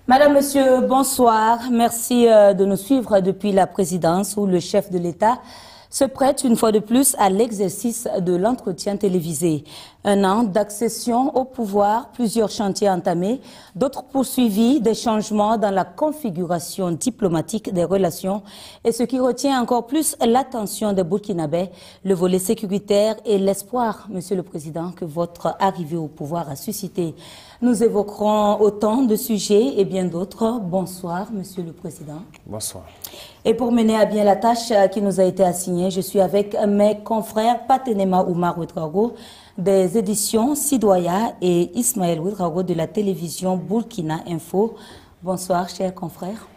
Madame, Monsieur, bonsoir. Merci de nous suivre depuis la présidence où le chef de l'État se prête une fois de plus à l'exercice de l'entretien télévisé. Un an d'accession au pouvoir, plusieurs chantiers entamés, d'autres poursuivis, des changements dans la configuration diplomatique des relations et ce qui retient encore plus l'attention des Burkinabés, le volet sécuritaire et l'espoir, Monsieur le Président, que votre arrivée au pouvoir a suscité. Nous évoquerons autant de sujets et bien d'autres. Bonsoir, Monsieur le Président. Bonsoir. Et pour mener à bien la tâche qui nous a été assignée, je suis avec mes confrères Patenema Oumar Ouedraogo des éditions Sidoya et Ismaël Ouedraogo de la télévision Burkina Info. Bonsoir, chers confrères.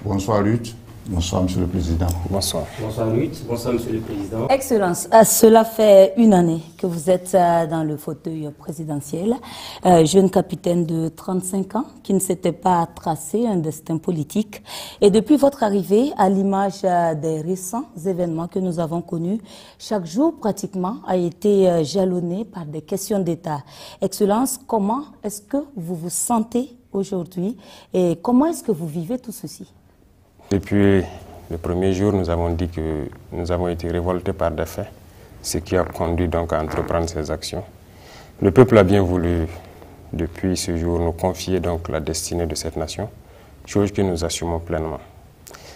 Bonsoir, Lutte. Bonsoir, Monsieur le Président. Bonsoir. Bonsoir, Lutte. Bonsoir, Monsieur le Président. Excellence, cela fait une année que vous êtes dans le fauteuil présidentiel. Jeune capitaine de 35 ans qui ne s'était pas tracé un destin politique. Et depuis votre arrivée, à l'image des récents événements que nous avons connus, chaque jour pratiquement a été jalonné par des questions d'État. Excellence, comment est-ce que vous vous sentez aujourd'hui et comment est-ce que vous vivez tout ceci ? Depuis le premier jour, nous avons dit que nous avons été révoltés par des faits, ce qui a conduit donc à entreprendre ces actions. Le peuple a bien voulu, depuis ce jour, nous confier donc la destinée de cette nation, chose que nous assumons pleinement.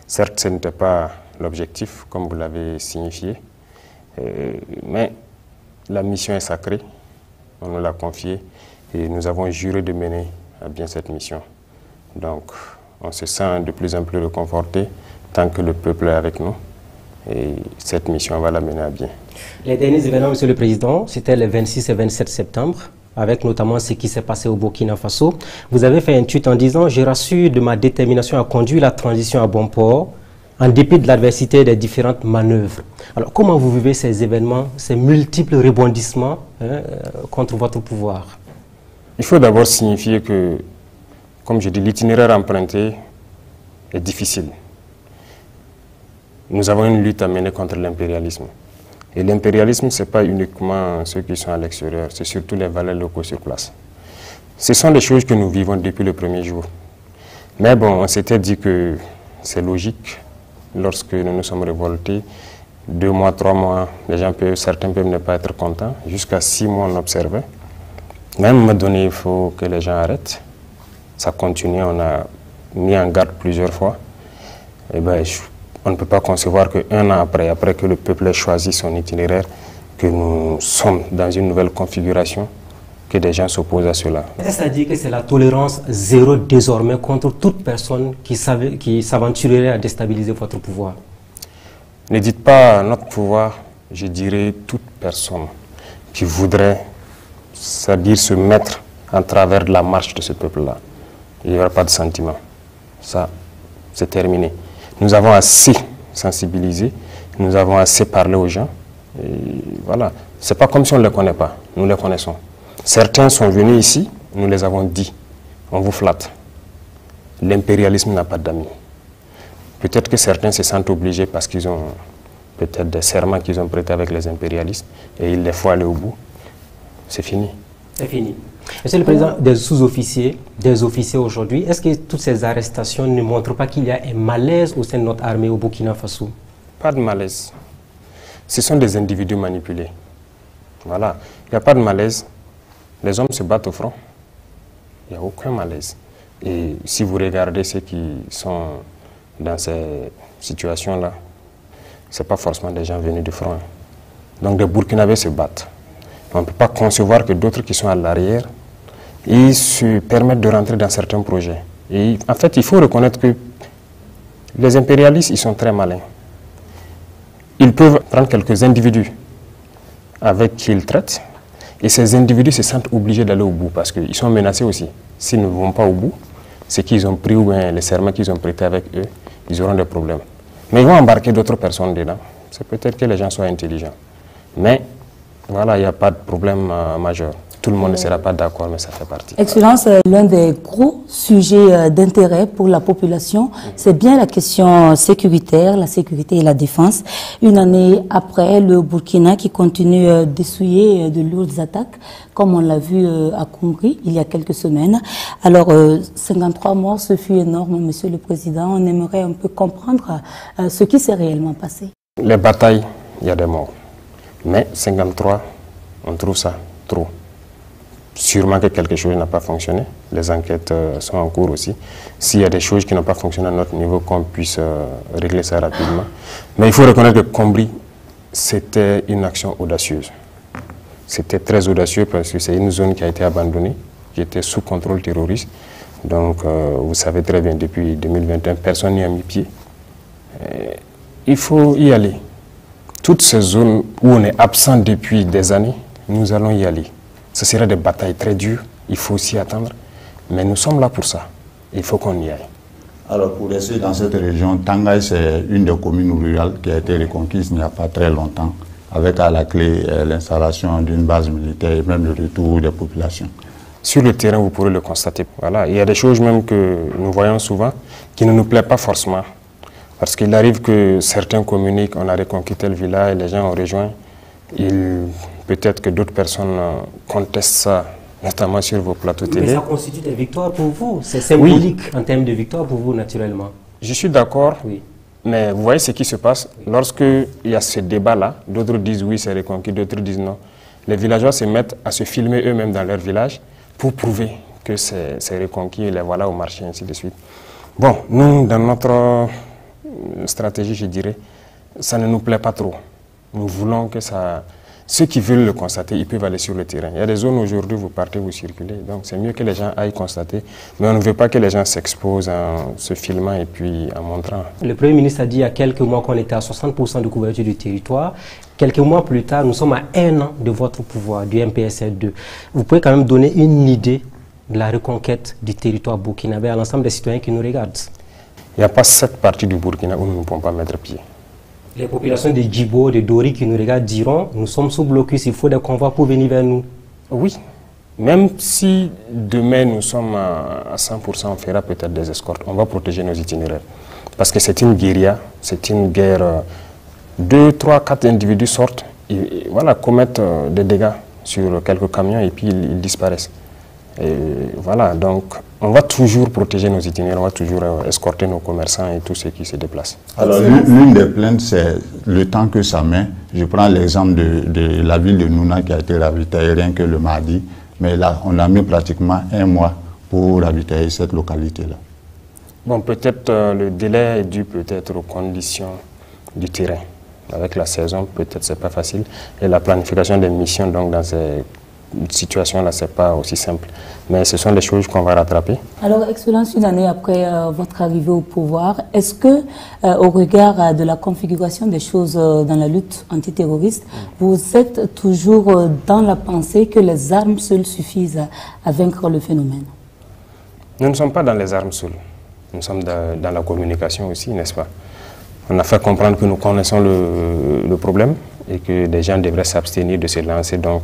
Certes, ce n'était pas l'objectif, comme vous l'avez signifié, mais la mission est sacrée, on nous l'a confiée et nous avons juré de mener à bien cette mission. Donc, on se sent de plus en plus réconforté tant que le peuple est avec nous et cette mission va la mener à bien. Les derniers événements, Monsieur le Président, c'était les 26 et 27 septembre, avec notamment ce qui s'est passé au Burkina Faso. Vous avez fait un tweet en disant « Je rassure de ma détermination à conduire la transition à bon port, en dépit de l'adversité des différentes manœuvres ». Alors, comment vous vivez ces événements, ces multiples rebondissements contre votre pouvoir? Il faut d'abord signifier que, comme je dis, l'itinéraire emprunté est difficile. Nous avons une lutte à mener contre l'impérialisme. Et l'impérialisme, ce n'est pas uniquement ceux qui sont à l'extérieur, c'est surtout les valets locaux sur place. Ce sont des choses que nous vivons depuis le premier jour. Mais bon, on s'était dit que c'est logique, lorsque nous nous sommes révoltés, 2 mois, 3 mois, certains peuvent ne pas être contents, jusqu'à 6 mois on observait. Mais à un moment donné, il faut que les gens arrêtent. Ça continue, on a mis en garde plusieurs fois. Et ben, on ne peut pas concevoir qu'un an après que le peuple ait choisi son itinéraire, que nous sommes dans une nouvelle configuration, que des gens s'opposent à cela. Est-ce à dire que c'est la tolérance zéro désormais contre toute personne qui s'aventurerait à déstabiliser votre pouvoir? Ne dites pas notre pouvoir, je dirais toute personne qui voudrait, c'est-à-dire se mettre en travers de la marche de ce peuple-là. Il n'y aura pas de sentiment. Ça, c'est terminé. Nous avons assez sensibilisé, nous avons assez parlé aux gens. Et voilà. Ce n'est pas comme si on ne les connaît pas. Nous les connaissons. Certains sont venus ici, nous les avons dit. On vous flatte. L'impérialisme n'a pas d'amis. Peut-être que certains se sentent obligés parce qu'ils ont peut-être des serments qu'ils ont prêtés avec les impérialistes et il les faut aller au bout. C'est fini. C'est fini. Monsieur le Président, des sous-officiers, des officiers aujourd'hui, est-ce que toutes ces arrestations ne montrent pas qu'il y a un malaise au sein de notre armée au Burkina Faso? Pas de malaise. Ce sont des individus manipulés. Voilà. Il n'y a pas de malaise. Les hommes se battent au front. Il n'y a aucun malaise. Et si vous regardez ceux qui sont dans ces situations-là, ce n'est pas forcément des gens venus du front. Donc des Burkinabés se battent. On ne peut pas concevoir que d'autres qui sont à l'arrière, ils se permettent de rentrer dans certains projets. Et en fait, il faut reconnaître que les impérialistes, ils sont très malins. Ils peuvent prendre quelques individus avec qui ils traitent, et ces individus se sentent obligés d'aller au bout parce qu'ils sont menacés aussi. S'ils ne vont pas au bout, ce qu'ils ont pris ou bien les serments qu'ils ont prêtés avec eux, ils auront des problèmes. Mais ils vont embarquer d'autres personnes dedans. C'est peut-être que les gens soient intelligents. Mais voilà, il n'y a pas de problème majeur. Tout le monde ne sera pas d'accord, mais ça fait partie. Excellence, l'un des gros sujets d'intérêt pour la population, c'est bien la question sécuritaire, la sécurité et la défense. Une année après, le Burkina qui continue d'essuyer de lourdes attaques, comme on l'a vu à Congo il y a quelques semaines. Alors, 53 morts, ce fut énorme, Monsieur le Président. On aimerait un peu comprendre ce qui s'est réellement passé. Les batailles, il y a des morts. Mais 53, on trouve ça trop. Sûrement que quelque chose n'a pas fonctionné. Les enquêtes sont en cours aussi. S'il y a des choses qui n'ont pas fonctionné à notre niveau, qu'on puisse régler ça rapidement. Mais il faut reconnaître que Combri, c'était une action audacieuse. C'était très audacieux parce que c'est une zone qui a été abandonnée, qui était sous contrôle terroriste. Donc, vous savez très bien, depuis 2021, personne n'y a mis pied. Il faut y aller. Toutes ces zones où on est absent depuis des années, nous allons y aller. Ce sera des batailles très dures, il faut s'y attendre, mais nous sommes là pour ça, il faut qu'on y aille. Alors pour rester dans cette région, Tangaï c'est une des communes rurales qui a été reconquise il n'y a pas très longtemps, avec à la clé l'installation d'une base militaire et même le retour des populations. Sur le terrain, vous pourrez le constater. Voilà. Il y a des choses même que nous voyons souvent qui ne nous plaisent pas forcément, parce qu'il arrive que certains communiquent, on a reconquis tel village, les gens ont rejoint. Peut-être que d'autres personnes contestent ça, notamment sur vos plateaux télé. Mais ça constitue des victoires pour vous. C'est symbolique en termes de victoire pour vous, naturellement. Je suis d'accord, mais vous voyez ce qui se passe. Lorsqu'il y a ce débat-là, d'autres disent oui, c'est reconquis, d'autres disent non. Les villageois se mettent à se filmer eux-mêmes dans leur village pour prouver que c'est reconquis, et les voilà au marché, ainsi de suite. Bon, nous, dans notre stratégie, je dirais, ça ne nous plaît pas trop. Nous voulons que ça... Ceux qui veulent le constater, ils peuvent aller sur le terrain. Il y a des zones aujourd'hui, vous partez, vous circulez. Donc c'est mieux que les gens aillent constater. Mais on ne veut pas que les gens s'exposent en se filmant et puis en montrant. Le Premier ministre a dit il y a quelques mois qu'on était à 60% de couverture du territoire. Quelques mois plus tard, nous sommes à 1 an de votre pouvoir, du MPSR2. Vous pouvez quand même donner une idée de la reconquête du territoire burkinabé à l'ensemble des citoyens qui nous regardent. Il n'y a pas cette partie du Burkina où nous ne pouvons pas mettre pied. Les populations de Djibo, de Dori qui nous regardent diront nous sommes sous blocus, il faut des convois pour venir vers nous. Oui, même si demain nous sommes à 100%, on fera peut-être des escortes, on va protéger nos itinéraires. Parce que c'est une guérilla, c'est une guerre. 2, 3, 4 individus sortent et voilà, commettent des dégâts sur quelques camions et puis ils disparaissent. Et voilà, donc on va toujours protéger nos itinéraires, on va toujours escorter nos commerçants et tous ceux qui se déplacent. Alors l'une des plaintes, c'est le temps que ça met. Je prends l'exemple de la ville de Nouna qui a été ravitaillée rien que le mardi, mais là on a mis pratiquement 1 mois pour ravitailler cette localité-là. Bon, peut-être le délai est dû peut-être aux conditions du terrain. Avec la saison, peut-être c'est pas facile. Et la planification des missions, donc dans ces situations-là, c'est pas aussi simple. Mais ce sont des choses qu'on va rattraper. Alors, Excellence, une année après votre arrivée au pouvoir, est-ce que, au regard de la configuration des choses dans la lutte antiterroriste, vous êtes toujours dans la pensée que les armes seules suffisent à vaincre le phénomène? Nous ne sommes pas dans les armes seules. Nous sommes dans la communication aussi, n'est-ce pas? On a fait comprendre que nous connaissons le problème et que les gens devraient s'abstenir de se lancer donc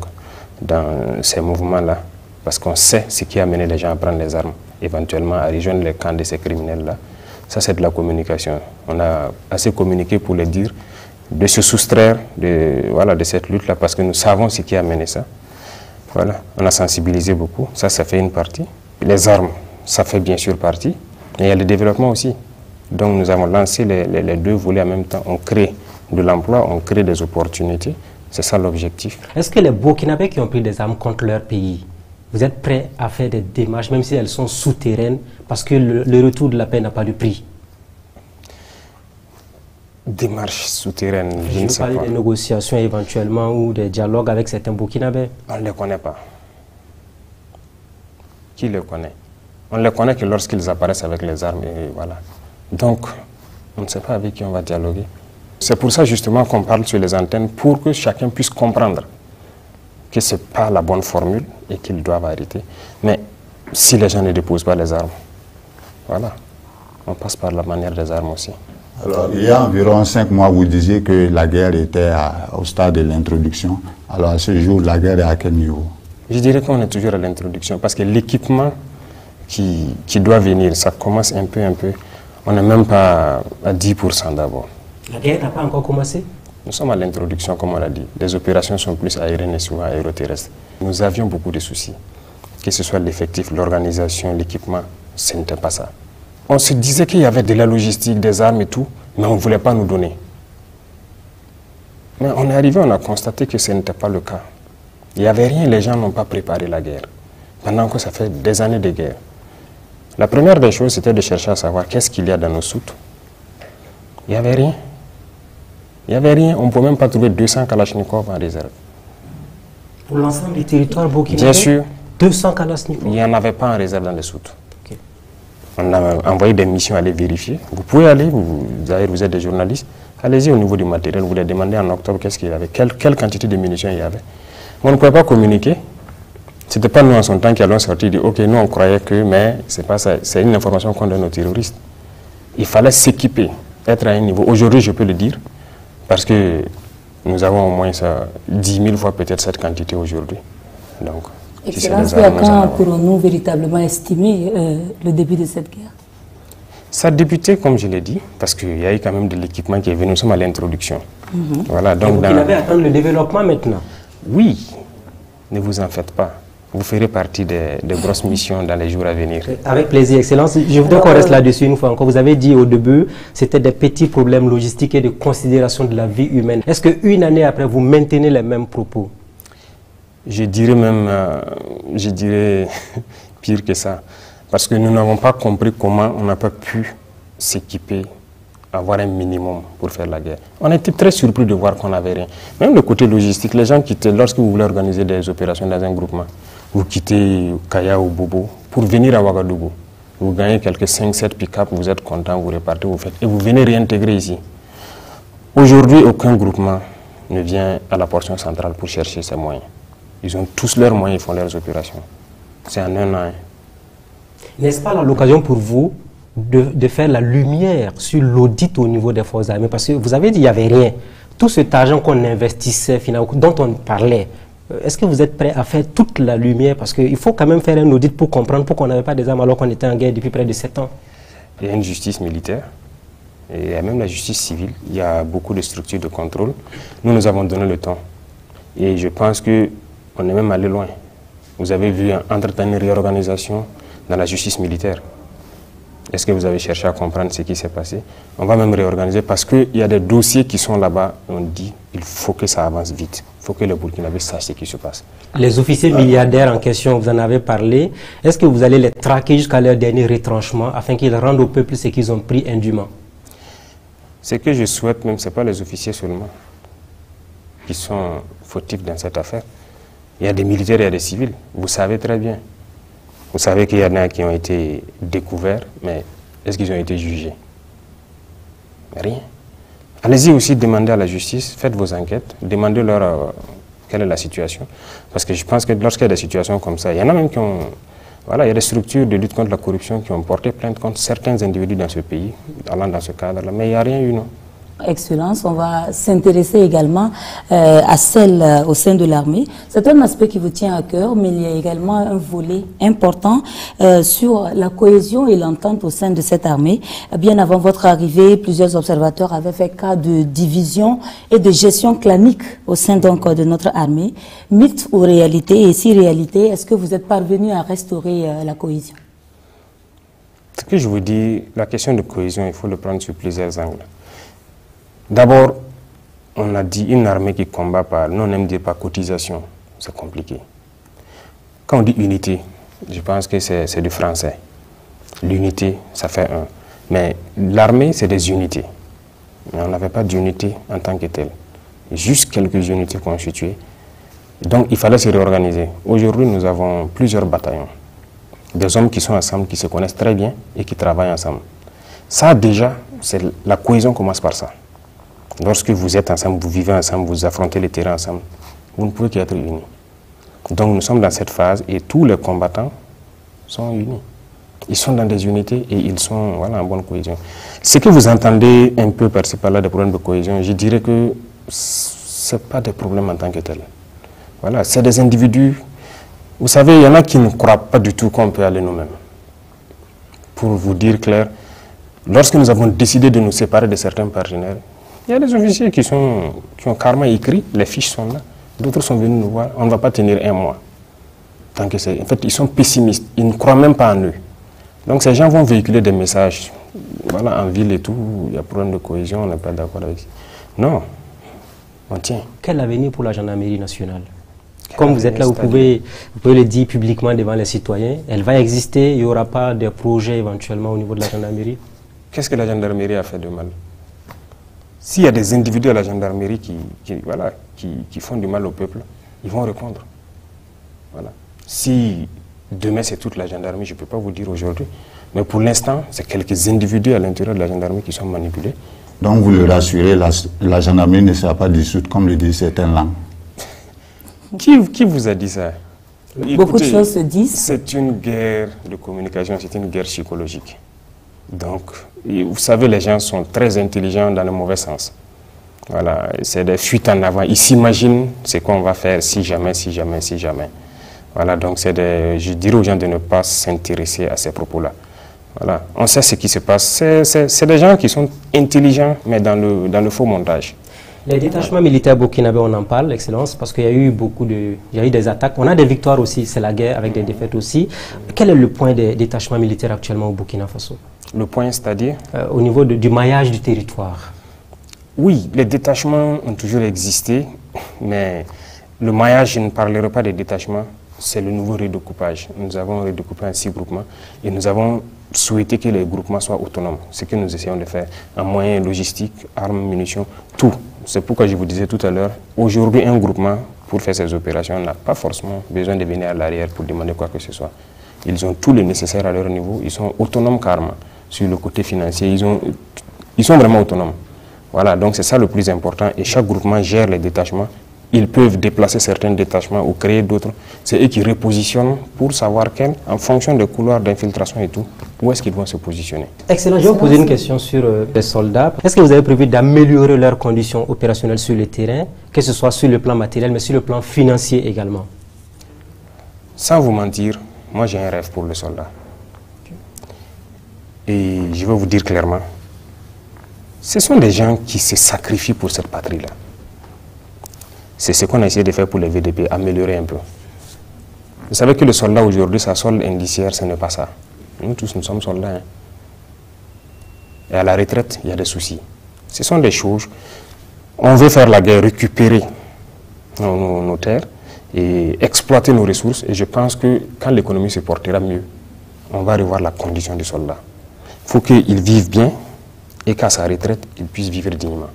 dans ces mouvements-là, parce qu'on sait ce qui a amené les gens à prendre les armes, éventuellement à rejoindre les camps de ces criminels-là. Ça, c'est de la communication. On a assez communiqué pour les dire, de se soustraire de cette lutte-là, parce que nous savons ce qui a amené ça. Voilà. On a sensibilisé beaucoup, ça fait une partie. Les armes, ça fait bien sûr partie, mais il y a le développement aussi. Donc nous avons lancé les deux volets en même temps. On crée de l'emploi, on crée des opportunités. C'est ça l'objectif. Est-ce que les Burkinabés qui ont pris des armes contre leur pays, vous êtes prêts à faire des démarches, même si elles sont souterraines, parce que le retour de la paix n'a pas de prix? Démarches souterraines, je ne sais pas. Je parle des négociations éventuellement ou des dialogues avec certains Burkinabés. On ne les connaît pas. Qui les connaît? On ne les connaît que lorsqu'ils apparaissent avec les armes et voilà. Donc, on ne sait pas avec qui on va dialoguer. C'est pour ça justement qu'on parle sur les antennes, pour que chacun puisse comprendre que ce n'est pas la bonne formule et qu'ils doivent arrêter. Mais si les gens ne déposent pas les armes, Voilà. On passe par la manière des armes aussi. Alors, il y a environ 5 mois, vous disiez que la guerre était au stade de l'introduction. Alors, à ce jour, la guerre est à quel niveau? Je dirais qu'on est toujours à l'introduction parce que l'équipement qui doit venir, ça commence un peu. On n'est même pas à 10% d'abord. La guerre n'a pas encore commencé? Nous sommes à l'introduction, comme on l'a dit. Les opérations sont plus aériennes et souvent aéroterrestres. Nous avions beaucoup de soucis. Que ce soit l'effectif, l'organisation, l'équipement, ce n'était pas ça. On se disait qu'il y avait de la logistique, des armes et tout, mais on ne voulait pas nous donner. Mais on est arrivé, on a constaté que ce n'était pas le cas. Il n'y avait rien, les gens n'ont pas préparé la guerre. Pendant que ça fait des années de guerre. La première des choses, c'était de chercher à savoir qu'est-ce qu'il y a dans nos soutes. Il n'y avait rien. Il n'y avait rien. On ne pouvait même pas trouver 200 Kalachnikov en réserve. Pour l'ensemble des territoires burkinabés? Bien sûr. 200 Kalachnikov? Il n'y en avait pas en réserve dans les soutes. Okay. On a envoyé des missions à aller vérifier. Vous pouvez aller, vous êtes des journalistes, allez-y au niveau du matériel, vous les demandez en octobre qu'est-ce qu'il y avait, quelle quantité de munitions il y avait. On ne pouvait pas communiquer. Ce n'était pas nous en son temps qui allons sortir et dire ok, nous on croyait que, mais c'est pas ça, c'est une information qu'on donne aux terroristes. Il fallait s'équiper, être à un niveau. Aujourd'hui, je peux le dire, parce que nous avons au moins 10 000 fois peut-être cette quantité aujourd'hui. Donc, Excellence, quand pourrons-nous véritablement estimer le début de cette guerre? Ça a débuté, comme je l'ai dit, parce qu'il y a eu quand même de l'équipement qui est venu. Nous sommes à l'introduction. Voilà, donc vous avez attendu le développement maintenant? Oui, ne vous en faites pas. Vous ferez partie des grosses missions dans les jours à venir. Avec plaisir, Excellence. Je voudrais qu'on reste là-dessus une fois encore. Vous avez dit au début, c'était des petits problèmes logistiques et de considération de la vie humaine. Est-ce qu'une année après, vous maintenez les mêmes propos? Je dirais même, pire que ça. Parce que nous n'avons pas compris comment on n'a pas pu s'équiper, avoir un minimum pour faire la guerre. On était très surpris de voir qu'on n'avait rien. Même le côté logistique, les gens quittaient, lorsque vous voulez organiser des opérations dans un groupement, vous quittez Kaya ou Bobo pour venir à Ouagadougou. Vous gagnez quelques 5-7 pick-up, vous êtes content, vous repartez, vous faites, et vous venez réintégrer ici. Aujourd'hui, aucun groupement ne vient à la portion centrale pour chercher ses moyens. Ils ont tous leurs moyens, ils font leurs opérations. C'est en un an. N'est-ce pas l'occasion pour vous de faire la lumière sur l'audit au niveau des forces armées? Parce que vous avez dit qu'il n'y avait rien. Tout cet argent qu'on investissait, finalement, dont on parlait, est-ce que vous êtes prêt à faire toute la lumière? Parce qu'il faut quand même faire un audit pour comprendre pourquoi on n'avait pas des armes alors qu'on était en guerre depuis près de 7 ans. Il y a une justice militaire, et il y a même la justice civile. Il y a beaucoup de structures de contrôle. Nous avons donné le temps. Et je pense qu'on est même allé loin. Vous avez vu entretenir une réorganisation dans la justice militaire. Est-ce que vous avez cherché à comprendre ce qui s'est passé? On va même réorganiser parce qu'il y a des dossiers qui sont là-bas. On dit qu'il faut que ça avance vite. Il faut que les Burkinabés sachent ce qui se passe. Les officiers milliardaires en question, vous en avez parlé. Est-ce que vous allez les traquer jusqu'à leur dernier retranchement afin qu'ils rendent au peuple ce qu'ils ont pris indûment? Ce que je souhaite même, ce n'est pas les officiers seulement qui sont fautifs dans cette affaire. Il y a des militaires et il y a des civils. Vous savez très bien. Vous savez qu'il y en a qui ont été découverts, mais est-ce qu'ils ont été jugés? Rien. Allez-y aussi demander à la justice, faites vos enquêtes, demandez-leur quelle est la situation. Parce que je pense que lorsqu'il y a des situations comme ça, il y en a même qui ont... Voilà, il y a des structures de lutte contre la corruption qui ont porté plainte contre certains individus dans ce pays, allant dans ce cadre-là, mais il n'y a rien eu, non. Excellence, on va s'intéresser également à celle au sein de l'armée. C'est un aspect qui vous tient à cœur, mais il y a également un volet important sur la cohésion et l'entente au sein de cette armée. Bien avant votre arrivée, plusieurs observateurs avaient fait cas de division et de gestion clanique au sein donc de notre armée. Mythe ou réalité? Et si réalité, est-ce que vous êtes parvenu à restaurer la cohésion? Ce que je vous dis, la question de cohésion, il faut le prendre sur plusieurs angles. D'abord, on a dit une armée qui combat par, non, on aime dire par cotisation, c'est compliqué. Quand on dit unité, je pense que c'est du français. L'unité, ça fait un. Mais l'armée, c'est des unités. Mais on n'avait pas d'unité en tant que telle. Juste quelques unités constituées. Donc, il fallait se réorganiser. Aujourd'hui, nous avons plusieurs bataillons. Des hommes qui sont ensemble, qui se connaissent très bien et qui travaillent ensemble. Ça, déjà, la cohésion commence par ça. Lorsque vous êtes ensemble, vous vivez ensemble, vous affrontez les terrains ensemble, vous ne pouvez qu'être unis. Donc nous sommes dans cette phase et tous les combattants sont unis. Ils sont dans des unités et ils sont voilà, en bonne cohésion. Ce que vous entendez un peu par-ci par-là des problèmes de cohésion, je dirais que ce n'est pas des problèmes en tant que tels. Voilà, c'est des individus. Vous savez, il y en a qui ne croient pas du tout qu'on peut aller nous-mêmes. Pour vous dire clair, lorsque nous avons décidé de nous séparer de certains partenaires, il y a des officiers qui ont carrément écrit, les fiches sont là. D'autres sont venus nous voir, on ne va pas tenir un mois. Tant que en fait, ils sont pessimistes, ils ne croient même pas en eux. Donc ces gens vont véhiculer des messages. Voilà, en ville et tout, il y a problème de cohésion, on n'est pas d'accord avec ça. Non, on tient. Quel avenir pour la gendarmerie nationale? Comme vous êtes là, vous pouvez le dire publiquement devant les citoyens. Elle va exister, il n'y aura pas de projet éventuellement au niveau de la gendarmerie? Qu'est-ce que la gendarmerie a fait de mal? S'il y a des individus à la gendarmerie qui font du mal au peuple, ils vont répondre. Voilà. Si demain c'est toute la gendarmerie, je ne peux pas vous dire aujourd'hui, mais pour l'instant, c'est quelques individus à l'intérieur de la gendarmerie qui sont manipulés. Donc vous le rassurez, la gendarmerie ne sera pas dissoute comme le disent certaines langues. Qui vous a dit ça? Beaucoup de choses se disent. C'est une guerre de communication, c'est une guerre psychologique. Donc, vous savez, les gens sont très intelligents dans le mauvais sens. Voilà, c'est des fuites en avant. Ils s'imaginent ce qu'on va faire si jamais, si jamais, si jamais. Voilà, donc je dirais aux gens de ne pas s'intéresser à ces propos-là. Voilà, on sait ce qui se passe. C'est des gens qui sont intelligents, mais dans le faux montage. Les détachements militaires burkinabés, on en parle, Excellence, parce qu'il y a eu il y a eu des attaques. On a des victoires aussi, c'est la guerre avec des défaites aussi. Quel est le point des détachements militaires actuellement au Burkina Faso? Le point, c'est-à-dire au niveau du maillage du territoire. Oui, les détachements ont toujours existé, mais le maillage, je ne parlerai pas des détachements, c'est le nouveau redécoupage. Nous avons redécoupé en 6 groupements et nous avons souhaité que les groupements soient autonomes. Ce que nous essayons de faire en moyens logistiques, armes, munitions, tout. C'est pourquoi je vous disais tout à l'heure, aujourd'hui un groupement, pour faire ces opérations, n'a pas forcément besoin de venir à l'arrière pour demander quoi que ce soit. Ils ont tout le nécessaire à leur niveau, ils sont autonomes carrément. Sur le côté financier, ils sont vraiment autonomes. Voilà, donc c'est ça le plus important. Et chaque groupement gère les détachements. Ils peuvent déplacer certains détachements ou créer d'autres. C'est eux qui repositionnent pour savoir en fonction des couloirs d'infiltration et tout, où est-ce qu'ils vont se positionner. Excellent. Je vais vous poser une question sur les soldats. Est-ce que vous avez prévu d'améliorer leurs conditions opérationnelles sur le terrain, que ce soit sur le plan matériel, mais sur le plan financier également? Sans vous mentir, moi j'ai un rêve pour le soldat. Et je vais vous dire clairement, ce sont des gens qui se sacrifient pour cette patrie-là. C'est ce qu'on a essayé de faire pour les VDP, améliorer un peu. Vous savez que le soldat aujourd'hui, sa solde indiciaire, ce n'est pas ça. Nous tous, nous sommes soldats. Hein. Et à la retraite, il y a des soucis. Ce sont des choses. On veut faire la guerre, récupérer nos terres et exploiter nos ressources. Et je pense que quand l'économie se portera mieux, on va revoir la condition du soldat. Il faut qu'il vive bien et qu'à sa retraite, il puisse vivre dignement.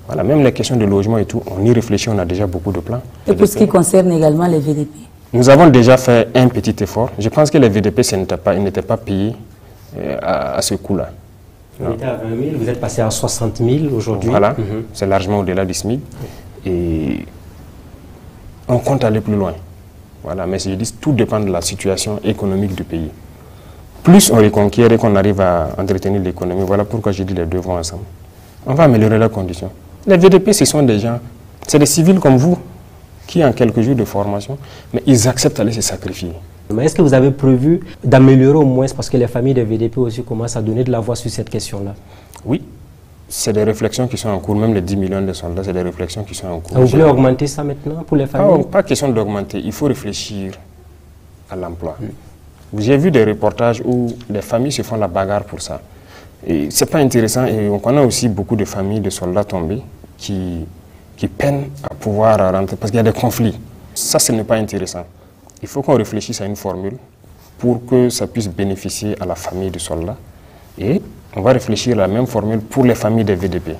Voilà, même les questions de logement et tout, on y réfléchit, on a déjà beaucoup de plans. Et pour ce qui concerne également les VDP? Nous avons déjà fait un petit effort. Je pense que les VDP, ils n'étaient pas payés à ce coût-là. Vous étiez à 20 000, vous êtes passé à 60 000 aujourd'hui. Voilà, c'est largement au-delà du SMIC. Et on compte aller plus loin. Voilà, mais je dis, tout dépend de la situation économique du pays. Plus on reconquiert et qu'on arrive à entretenir l'économie, voilà pourquoi je dis les deux vont ensemble. On va améliorer leurs conditions. Les VDP, ce sont des gens, c'est des civils comme vous, qui ont quelques jours de formation, mais ils acceptent d'aller se sacrifier. Mais est-ce que vous avez prévu d'améliorer au moins, parce que les familles des VDP aussi commencent à donner de la voix sur cette question-là? Oui, c'est des réflexions qui sont en cours, même les 10 millions de soldats, c'est des réflexions qui sont en cours. Vous voulez augmenter ça maintenant pour les familles? Pas question d'augmenter, il faut réfléchir à l'emploi. J'ai vu des reportages où les familles se font la bagarre pour ça. Et ce n'est pas intéressant et on connaît aussi beaucoup de familles de soldats tombés qui peinent à pouvoir rentrer parce qu'il y a des conflits. Ça, ce n'est pas intéressant. Il faut qu'on réfléchisse à une formule pour que ça puisse bénéficier à la famille du soldat. Et on va réfléchir à la même formule pour les familles des VDP.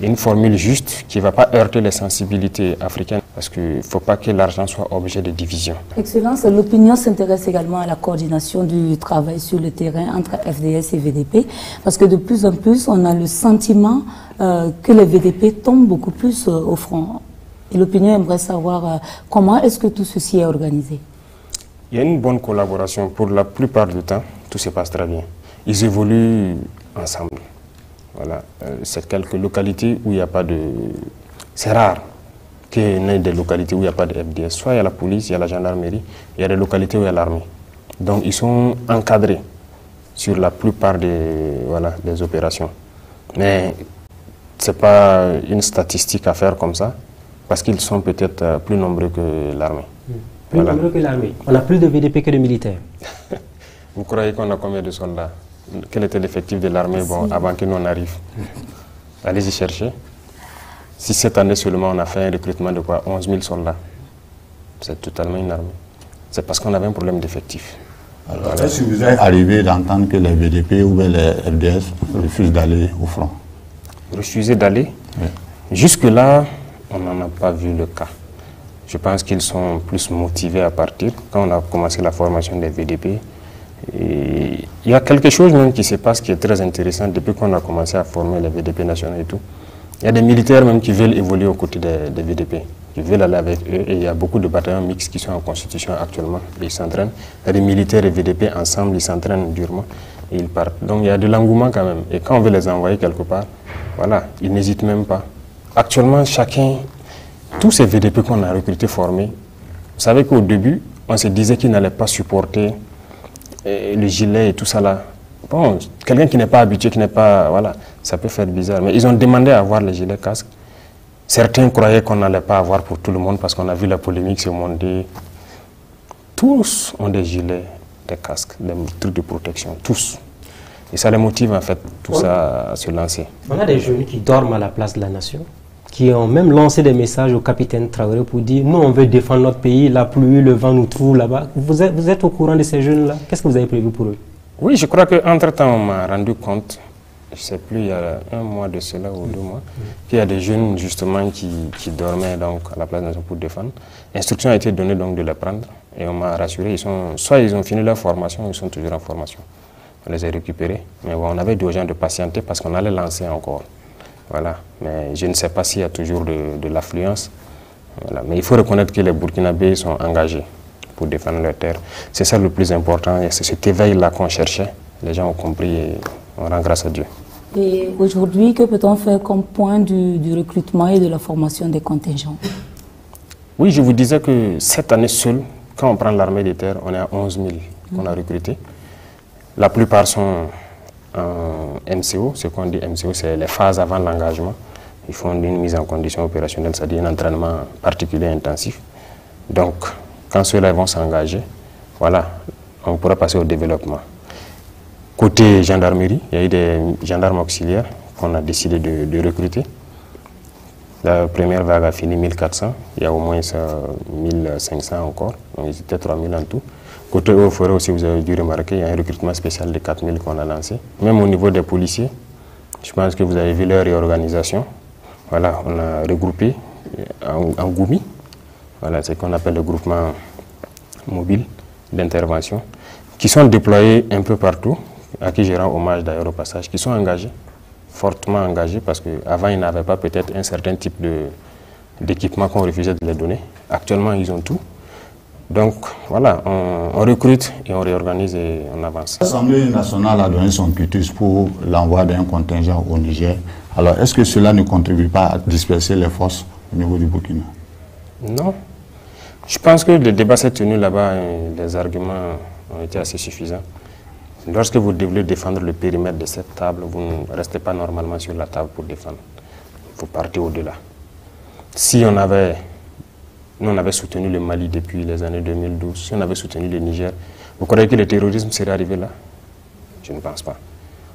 Une formule juste qui ne va pas heurter les sensibilités africaines parce qu'il ne faut pas que l'argent soit objet de division. Excellence, l'opinion s'intéresse également à la coordination du travail sur le terrain entre FDS et VDP parce que de plus en plus, on a le sentiment que les VDP tombent beaucoup plus au front. Et l'opinion aimerait savoir comment est-ce que tout ceci est organisé. Il y a une bonne collaboration. Pour la plupart du temps, tout se passe très bien. Ils évoluent ensemble. Voilà. C'est quelques localités où il n'y a pas de... C'est rare qu'il y ait des localités où il n'y a pas de FDS. Soit il y a la police, il y a la gendarmerie, il y a des localités où il y a l'armée. Donc ils sont encadrés sur la plupart des opérations. Mais ce n'est pas une statistique à faire comme ça, parce qu'ils sont peut-être plus nombreux que l'armée. Plus nombreux que l'armée. On a plus de VDP que de militaires. Vous croyez qu'on a combien de soldats? Quel était l'effectif de l'armée avant que nous en arrive? Allez-y chercher. Si cette année seulement on a fait un recrutement de quoi? 11 000 soldats. C'est totalement une armée. C'est parce qu'on avait un problème d'effectif. Alors, est-ce que vous êtes arrivé d'entendre que les VDP ou les FDS refusent d'aller au front? Refuser d'aller? Oui. Jusque-là, on n'en a pas vu le cas. Je pense qu'ils sont plus motivés à partir. Quand on a commencé la formation des VDP, et il y a quelque chose même qui se passe qui est très intéressant depuis qu'on a commencé à former les VDP nationaux et tout. Il y a des militaires même qui veulent évoluer aux côtés des VDP, qui veulent aller avec eux. Et il y a beaucoup de bataillons mixtes qui sont en constitution actuellement et ils s'entraînent. Il y a des militaires et VDP ensemble, ils s'entraînent durement et ils partent. Donc il y a de l'engouement quand même. Et quand on veut les envoyer quelque part, voilà, ils n'hésitent même pas. Actuellement, tous ces VDP qu'on a recrutés, formés, vous savez qu'au début, on se disait qu'ils n'allaient pas supporter le gilet et tout ça là. Bon, quelqu'un qui n'est pas habitué, qui n'est pas... Voilà, ça peut faire bizarre. Mais ils ont demandé à avoir les gilets casques. Certains croyaient qu'on n'allait pas avoir pour tout le monde parce qu'on a vu la polémique se monter. Tous ont des gilets, des casques, des trucs de protection, tous. Et ça les motive en fait, tout ça, à se lancer. On a des jeunes qui dorment à la place de la nation, qui ont même lancé des messages au capitaine Traoré pour dire « Nous, on veut défendre notre pays, la pluie, le vent nous trouve là-bas. » Vous êtes au courant de ces jeunes-là? Qu'est-ce que vous avez prévu pour eux? Oui, je crois qu'entre-temps, on m'a rendu compte, je ne sais plus, il y a 1 mois de cela ou 2 mois, qu'il y a des jeunes justement qui dormaient donc, à la place de la nation pour défendre. L'instruction a été donnée donc de les prendre et on m'a rassuré, soit ils ont fini leur formation, ils sont toujours en formation. On les a récupérés, mais bon, on avait des gens de patienter parce qu'on allait lancer encore. Voilà. Mais je ne sais pas s'il y a toujours de l'affluence. Voilà. Mais il faut reconnaître que les Burkinabés sont engagés pour défendre leur terre. C'est ça le plus important, et c'est cet éveil-là qu'on cherchait. Les gens ont compris et on rend grâce à Dieu. Et aujourd'hui, que peut-on faire comme point du recrutement et de la formation des contingents? Oui, je vous disais que cette année seule, quand on prend l'armée des terres, on est à 11 000 qu'on a recrutés. La plupart sont en MCO. Ce qu'on dit MCO, c'est les phases avant l'engagement. Ils font une mise en condition opérationnelle, c'est-à-dire un entraînement particulier intensif. Donc, quand ceux-là vont s'engager, voilà, on pourra passer au développement. Côté gendarmerie, il y a eu des gendarmes auxiliaires qu'on a décidé de recruter. La première vague a fini 1400, il y a au moins 1500 encore, donc ils étaient 3000 en tout. Côté eaux forêt aussi, vous avez dû remarquer, il y a un recrutement spécial de 4000 qu'on a lancé. Même au niveau des policiers, je pense que vous avez vu leur réorganisation. Voilà, on a regroupé en Goumi. Voilà, c'est ce qu'on appelle le groupement mobile d'intervention, qui sont déployés un peu partout, à qui je rends hommage d'ailleurs au passage, qui sont engagés, fortement engagés, parce qu'avant ils n'avaient pas peut-être un certain type d'équipement qu'on refusait de les donner. Actuellement, ils ont tout. Donc voilà, on recrute et on réorganise et on avance. L'Assemblée nationale a donné son quitus pour l'envoi d'un contingent au Niger. Alors est-ce que cela ne contribue pas à disperser les forces au niveau du Burkina? Non. Je pense que le débat s'est tenu là-bas et les arguments ont été assez suffisants. Lorsque vous devez défendre le périmètre de cette table, vous ne restez pas normalement sur la table pour défendre. Vous partez au-delà. Si on avait soutenu le Mali depuis les années 2012, si on avait soutenu le Niger, vous croyez que le terrorisme serait arrivé là? Je ne pense pas.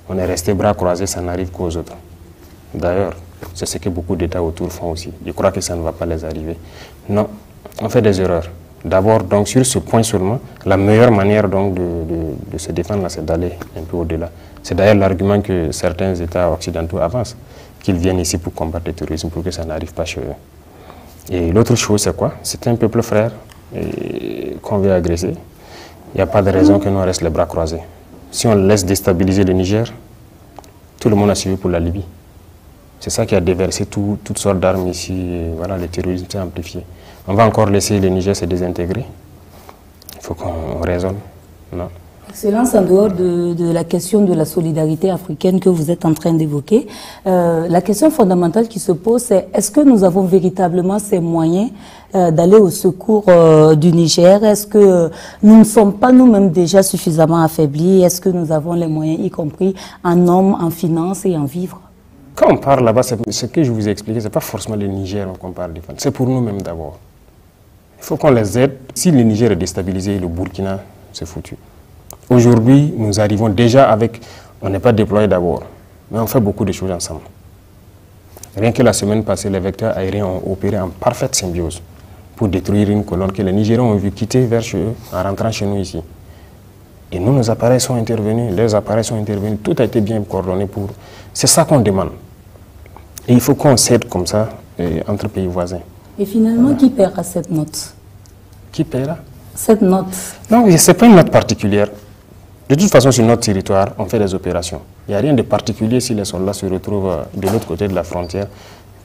On est resté bras croisés, ça n'arrive qu'aux autres. D'ailleurs, c'est ce que beaucoup d'États autour font aussi. Je crois que ça ne va pas les arriver. Non, on fait des erreurs. D'abord, donc, sur ce point seulement, la meilleure manière donc, de se défendre, c'est d'aller un peu au-delà. C'est d'ailleurs l'argument que certains États occidentaux avancent, qu'ils viennent ici pour combattre le terrorisme, pour que ça n'arrive pas chez eux. Et l'autre chose, c'est quoi? C'est un peuple frère qu'on veut agresser. Il n'y a pas de raison que nous reste les bras croisés. Si on laisse déstabiliser le Niger, tout le monde a suivi pour la Libye. C'est ça qui a déversé toutes sortes d'armes ici. Et voilà, le terrorisme s'est amplifié. On va encore laisser le Niger se désintégrer. Il faut qu'on raisonne, non? Excellence, en dehors de la question de la solidarité africaine que vous êtes en train d'évoquer, la question fondamentale qui se pose, c'est est-ce que nous avons véritablement ces moyens d'aller au secours du Niger? Est-ce que nous ne sommes pas nous-mêmes déjà suffisamment affaiblis? Est-ce que nous avons les moyens, y compris en hommes, en finances et en vivres? Quand on parle là-bas, ce que je vous ai expliqué, ce n'est pas forcément le Niger qu'on parle de défendre, c'est pour nous-mêmes d'abord. Il faut qu'on les aide. Si le Niger est déstabilisé, le Burkina, c'est foutu. Aujourd'hui, nous arrivons déjà avec... On n'est pas déployé d'abord, mais on fait beaucoup de choses ensemble. Rien que la semaine passée, les vecteurs aériens ont opéré en parfaite symbiose pour détruire une colonne que les Nigériens ont vu quitter vers chez eux en rentrant chez nous ici. Et nous, nos appareils sont intervenus, leurs appareils sont intervenus, tout a été bien coordonné pour... C'est ça qu'on demande. Et il faut qu'on s'aide comme ça entre pays voisins. Et finalement, qui paiera cette note? Qui paiera? Cette note? Non, ce n'est pas une note particulière. De toute façon, sur notre territoire, on fait des opérations. Il n'y a rien de particulier si les soldats se retrouvent de l'autre côté de la frontière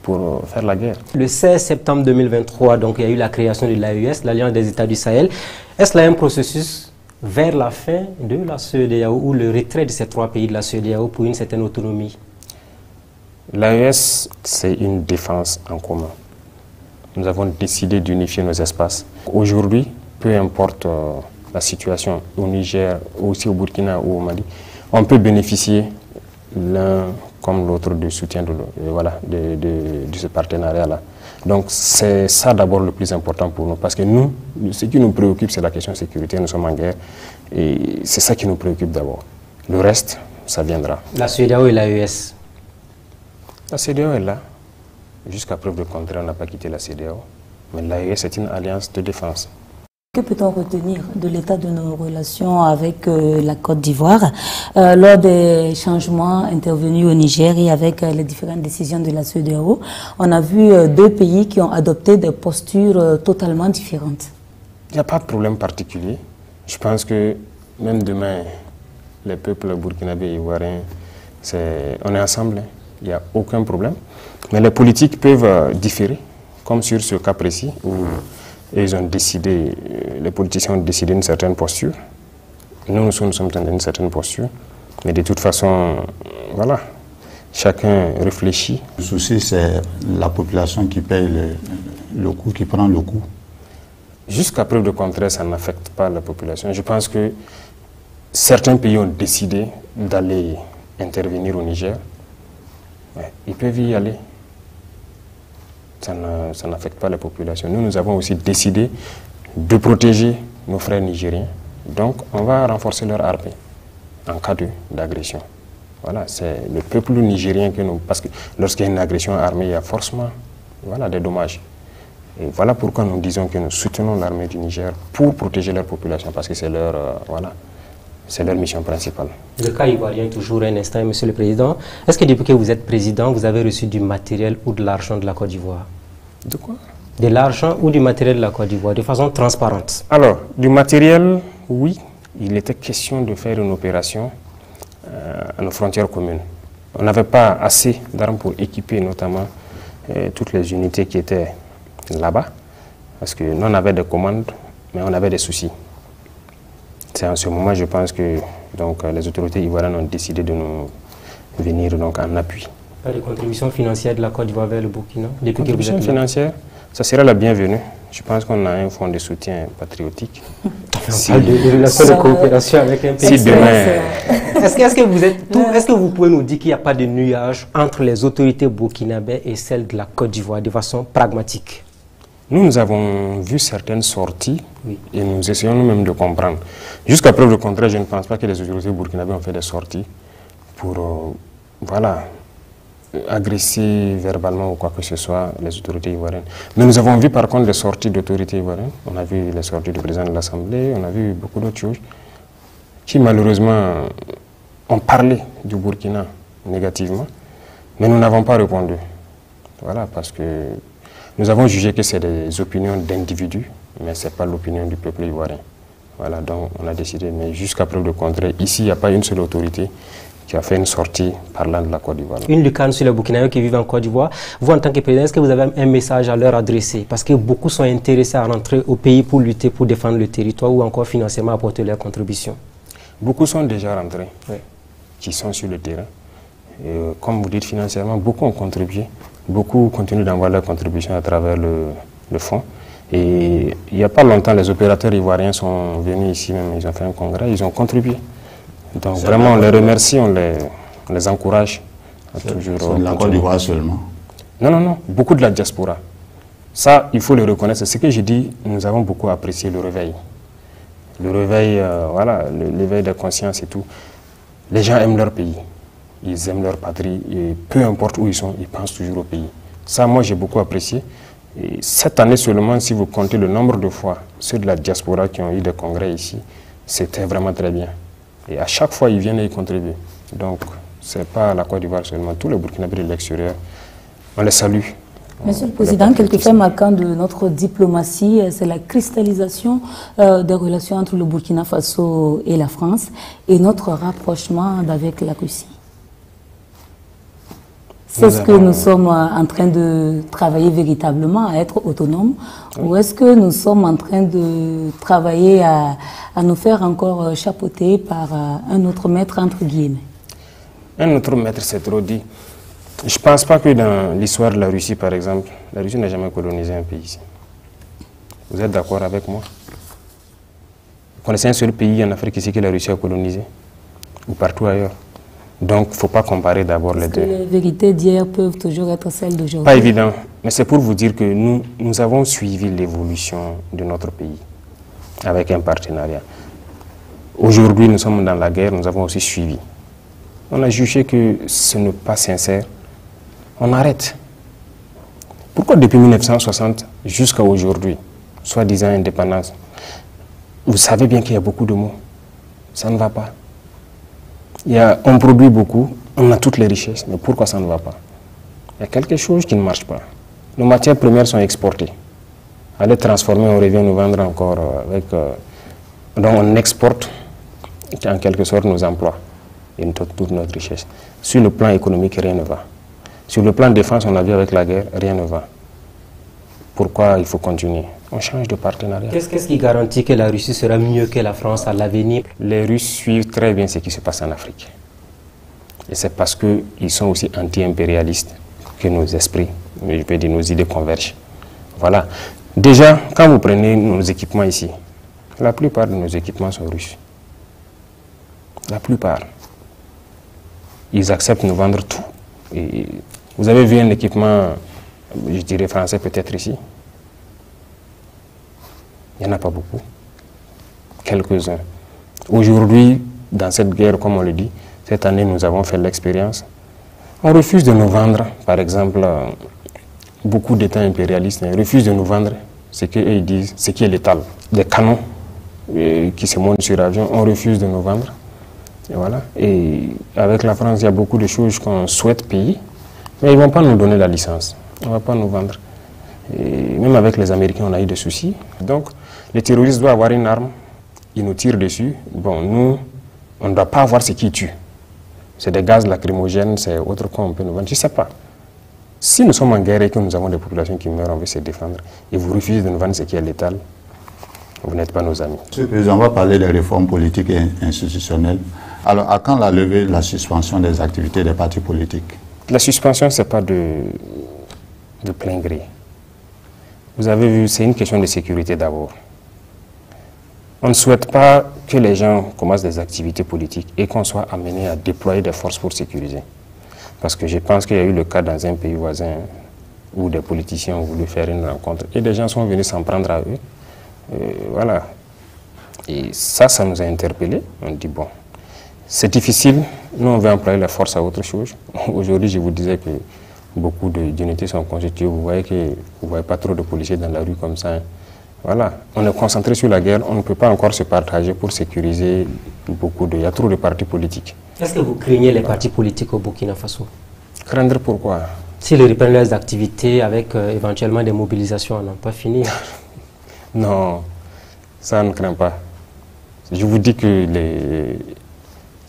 pour faire la guerre. Le 16 septembre 2023, donc, il y a eu la création de l'AES, l'Alliance des États du Sahel. Est-ce là un processus vers la fin de la CEDEAO ou le retrait de ces trois pays de la CEDEAO pour une certaine autonomie? L'AES, c'est une défense en commun. Nous avons décidé d'unifier nos espaces. Aujourd'hui, peu importe la situation au Niger, aussi au Burkina ou au Mali, on peut bénéficier l'un comme l'autre du soutien de ce partenariat-là. Donc c'est ça d'abord le plus important pour nous, parce que nous, ce qui nous préoccupe, c'est la question de sécurité, nous sommes en guerre, et c'est ça qui nous préoccupe d'abord. Le reste, ça viendra. La CEDEAO et l'AES? La CEDEAO est là. Jusqu'à preuve de contraire, on n'a pas quitté la CEDEAO, mais l'AES est une alliance de défense. Que peut-on retenir de l'état de nos relations avec la Côte d'Ivoire lors des changements intervenus au Niger et avec les différentes décisions de la CEDEAO? On a vu deux pays qui ont adopté des postures totalement différentes. Il n'y a pas de problème particulier. Je pense que même demain, les peuples burkinabés et ivoiriens, on est ensemble. Il n'y a aucun problème. Mais les politiques peuvent différer, comme sur ce cas précis où ils ont décidé, les politiciens ont décidé une certaine posture. Nous sommes dans une certaine posture. Mais de toute façon, voilà, chacun réfléchit. Le souci, c'est la population qui paye le coût, qui prend le coût. Jusqu'à preuve de contraire, ça n'affecte pas la population. Je pense que certains pays ont décidé d'aller intervenir au Niger. Ouais, ils peuvent y aller. Ça n'affecte pas la population. Nous avons aussi décidé de protéger nos frères nigériens. Donc, on va renforcer leur armée en cas d'agression. Voilà, c'est le peuple nigérien que nous... Parce que lorsqu'il y a une agression armée, il y a forcément des dommages. Et voilà pourquoi nous disons que nous soutenons l'armée du Niger pour protéger leur population, parce que c'est leur, c'est leur mission principale. Le cas ivoirien, toujours un instant, Monsieur le Président. Est-ce que depuis que vous êtes président, vous avez reçu du matériel ou de l'argent de la Côte d'Ivoire? De quoi? De l'argent ou du matériel de la Côte d'Ivoire, de façon transparente? Alors, du matériel, oui. Il était question de faire une opération à nos frontières communes. On n'avait pas assez d'armes pour équiper notamment toutes les unités qui étaient là-bas, parce que nous on avait des commandes, mais on avait des soucis. C'est en ce moment, je pense que les autorités ivoiriennes ont décidé de nous venir en appui. Pas de contribution financière de la Côte d'Ivoire vers le Burkina? Contribution financière, ça serait la bienvenue. Je pense qu'on a un fonds de soutien patriotique. Si, de relation de coopération avec un pays. Si demain... Est-ce que vous pouvez nous dire qu'il n'y a pas de nuage entre les autorités burkinabées et celles de la Côte d'Ivoire de façon pragmatique? Nous avons vu certaines sorties et nous essayons nous-mêmes de comprendre. Jusqu'à preuve de contraire, je ne pense pas que les autorités burkinabées ont fait des sorties pour agresser verbalement ou quoi que ce soit les autorités ivoiriennes. Mais nous avons vu par contre des sorties d'autorités ivoiriennes. On a vu les sorties du président de l'Assemblée, on a vu beaucoup d'autres choses qui malheureusement ont parlé du Burkina négativement, mais nous n'avons pas répondu. Voilà, parce que nous avons jugé que c'est des opinions d'individus, mais ce n'est pas l'opinion du peuple ivoirien. Voilà, donc on a décidé, mais jusqu'à preuve de contraire, ici, il n'y a pas une seule autorité qui a fait une sortie parlant de la Côte d'Ivoire. Une lucane sur les Burkinabés qui vivent en Côte d'Ivoire. Vous, en tant que président, est-ce que vous avez un message à leur adresser? Parce que beaucoup sont intéressés à rentrer au pays pour lutter, pour défendre le territoire ou encore financièrement apporter leur contribution. Beaucoup sont déjà rentrés, qui sont sur le terrain. Et, comme vous dites, financièrement, beaucoup ont contribué. Beaucoup continuent d'envoyer leur contribution à travers le fonds. Et il n'y a pas longtemps, les opérateurs ivoiriens sont venus ici même, ils ont fait un congrès, ils ont contribué. Donc vraiment, on les remercie, on les encourage. C'est de la Côte d'Ivoire seulement? Non, non, non, beaucoup de la diaspora. Ça, il faut le reconnaître. C'est ce que j'ai dit, nous avons beaucoup apprécié le réveil. Le réveil, voilà, l'éveil de conscience et tout. Les gens aiment leur pays, ils aiment leur patrie, et peu importe où ils sont, ils pensent toujours au pays. Ça, moi, j'ai beaucoup apprécié. Et cette année seulement, si vous comptez le nombre de fois, ceux de la diaspora qui ont eu des congrès ici, c'était vraiment très bien. Et à chaque fois, ils viennent et ils contribuent. Donc, ce n'est pas la Côte d'Ivoire seulement, tous les Burkinabés de l'extérieur, on les salue. Monsieur le Président, quelque fait marquant de notre diplomatie, c'est la cristallisation des relations entre le Burkina Faso et la France et notre rapprochement avec la Russie. C'est ce que nous sommes en train de travailler véritablement à être autonomes, ou est-ce que nous sommes en train de travailler à nous faire encore chapeauter par un autre maître, entre guillemets? Un autre maître, c'est trop dit. Je ne pense pas que dans l'histoire de la Russie, par exemple, la Russie n'a jamais colonisé un pays ici. Vous êtes d'accord avec moi? Vous connaissez un seul pays en Afrique ici que la Russie a colonisé? Ou partout ailleurs? Donc, il ne faut pas comparer d'abord les deux. Les vérités d'hier peuvent toujours être celles d'aujourd'hui. Pas évident, mais c'est pour vous dire que nous avons suivi l'évolution de notre pays avec un partenariat. Aujourd'hui, nous sommes dans la guerre, nous avons aussi suivi. On a jugé que ce n'est pas sincère. On arrête. Pourquoi depuis 1960 jusqu'à aujourd'hui, soi-disant indépendance, vous savez bien qu'il y a beaucoup de mots. Ça ne va pas. On produit beaucoup, on a toutes les richesses, mais pourquoi ça ne va pas? Il y a quelque chose qui ne marche pas. Nos matières premières sont exportées. À les transformer, on revient nous vendre encore avec... donc on exporte en quelque sorte nos emplois et toute notre richesse. Sur le plan économique, rien ne va. Sur le plan de défense, on a vu avec la guerre, rien ne va. Pourquoi il faut continuer? On change de partenariat. Qu'est-ce qui garantit que la Russie sera mieux que la France à l'avenir? Les Russes suivent très bien ce qui se passe en Afrique. Et c'est parce qu'ils sont aussi anti-impérialistes que nos esprits, je peux dire nos idées convergent. Voilà. Déjà, quand vous prenez nos équipements ici, la plupart de nos équipements sont russes. La plupart. Ils acceptent de nous vendre tout. Et vous avez vu un équipement, je dirais français peut-être ici? Il n'y en a pas beaucoup. Quelques-uns. Aujourd'hui, dans cette guerre, comme on le dit, cette année, nous avons fait l'expérience. On refuse de nous vendre, par exemple, beaucoup d'États impérialistes refusent de nous vendre ce qu'ils disent, ce qui est létal. Des canons qui se montent sur l'avion, on refuse de nous vendre. Et voilà. Et avec la France, il y a beaucoup de choses qu'on souhaite payer, mais ils ne vont pas nous donner la licence. On ne va pas nous vendre. Et même avec les Américains, on a eu des soucis. Donc, les terroristes doivent avoir une arme, ils nous tirent dessus. Bon, nous, on ne doit pas avoir ce qui tue. C'est des gaz lacrymogènes, c'est autre qu'on peut nous vendre. Je ne sais pas. Si nous sommes en guerre et que nous avons des populations qui meurent, on veut se défendre, et vous refusez de nous vendre ce qui est létal, vous n'êtes pas nos amis. Monsieur le Président, on va parler des réformes politiques et institutionnelles. Alors, à quand la levée de la suspension des activités des partis politiques? La suspension, ce n'est pas de plein gré. Vous avez vu, c'est une question de sécurité d'abord. On ne souhaite pas que les gens commencent des activités politiques et qu'on soit amené à déployer des forces pour sécuriser. Parce que je pense qu'il y a eu le cas dans un pays voisin où des politiciens ont voulu faire une rencontre et des gens sont venus s'en prendre à eux. Voilà. Et ça nous a interpellés. On dit, bon, c'est difficile, nous on veut employer la force à autre chose. Aujourd'hui, je vous disais que beaucoup d'unités sont constituées. Vous voyez pas trop de policiers dans la rue comme ça. Voilà, on est concentré sur la guerre, on ne peut pas encore se partager pour sécuriser beaucoup de... Il y a trop de partis politiques. Est-ce que vous craignez les partis politiques au Burkina Faso? Craindre pourquoi? S'ils reprennent leurs activités avec éventuellement des mobilisations, on n'a pas fini. Non, ça ne craint pas. Je vous dis que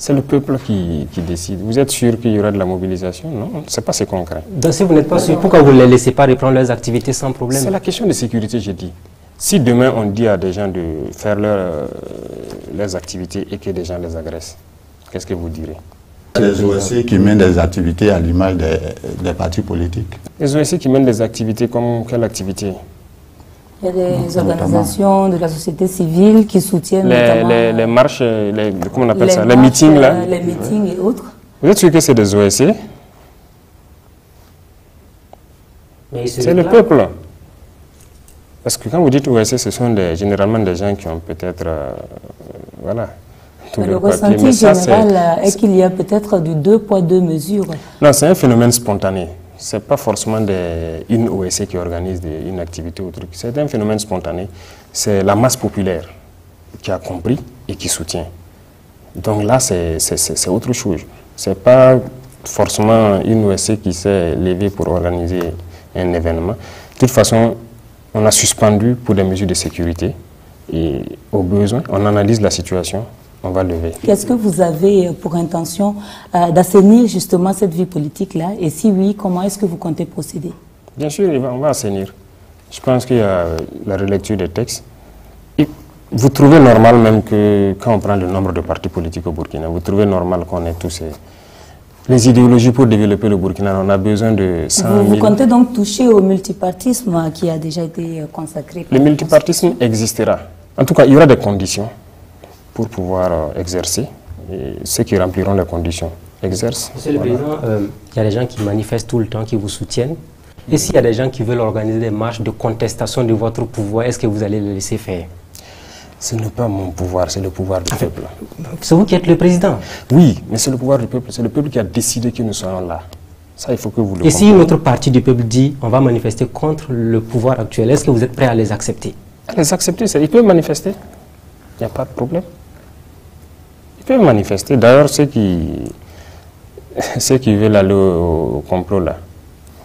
C'est le peuple qui décide. Vous êtes sûr qu'il y aura de la mobilisation? Non, ce n'est pas ce qu'on craint. Donc si vous n'êtes pas sûr, pourquoi vous ne les laissez pas reprendre leurs activités sans problème? C'est la question de sécurité, j'ai dit. Si demain on dit à des gens de faire leurs activités et que des gens les agressent, qu'est-ce que vous direz? Les OSC qui mènent des activités à l'image des partis politiques. Les OSC qui mènent des activités comme quelle activité? Il y a des organisations de la société civile qui soutiennent les marches, comment on appelle ça? Les meetings là? Les meetings et autres. Vous êtes sûr que c'est des OSC? C'est le peuple. Parce que quand vous dites OSC, ce sont généralement des gens qui ont peut-être... voilà. Le ressenti général est qu'il y a peut-être du 2 poids 2 mesures. Non, c'est un phénomène spontané. Ce n'est pas forcément une OSC qui organise une activité ou truc. C'est un phénomène spontané. C'est la masse populaire qui a compris et qui soutient. Donc là, c'est autre chose. Ce n'est pas forcément une OSC qui s'est levée pour organiser un événement. De toute façon, on a suspendu pour des mesures de sécurité et au besoin, on analyse la situation. On va lever. Qu'est-ce que vous avez pour intention d'assainir justement cette vie politique-là? Et si oui, comment est-ce que vous comptez procéder? Bien sûr, on va assainir. Je pense qu'il y a la relecture des textes. Et vous trouvez normal même que quand on prend le nombre de partis politiques au Burkina, vous trouvez normal qu'on ait tous les idéologies pour développer le Burkina. On a besoin de 100 000... Vous comptez donc toucher au multipartisme qui a déjà été consacré? Le multipartisme existera. En tout cas, il y aura des conditions pour pouvoir exercer, et ceux qui rempliront les conditions exercent. Monsieur le Président, il y a des gens qui manifestent tout le temps, qui vous soutiennent. Et s'il y a des gens qui veulent organiser des marches de contestation de votre pouvoir, est-ce que vous allez les laisser faire? Ce n'est pas mon pouvoir, c'est le pouvoir du peuple. C'est vous qui êtes le président? Oui, mais c'est le pouvoir du peuple. C'est le peuple qui a décidé que nous soyons là. Ça, il faut que vous le compreniez. Et si une autre partie du peuple dit on va manifester contre le pouvoir actuel, est-ce que vous êtes prêt à les accepter? À les accepter, ils peuvent manifester. Il n'y a pas de problème. Ils peuvent manifester. D'ailleurs, ceux qui veulent aller au complot, là,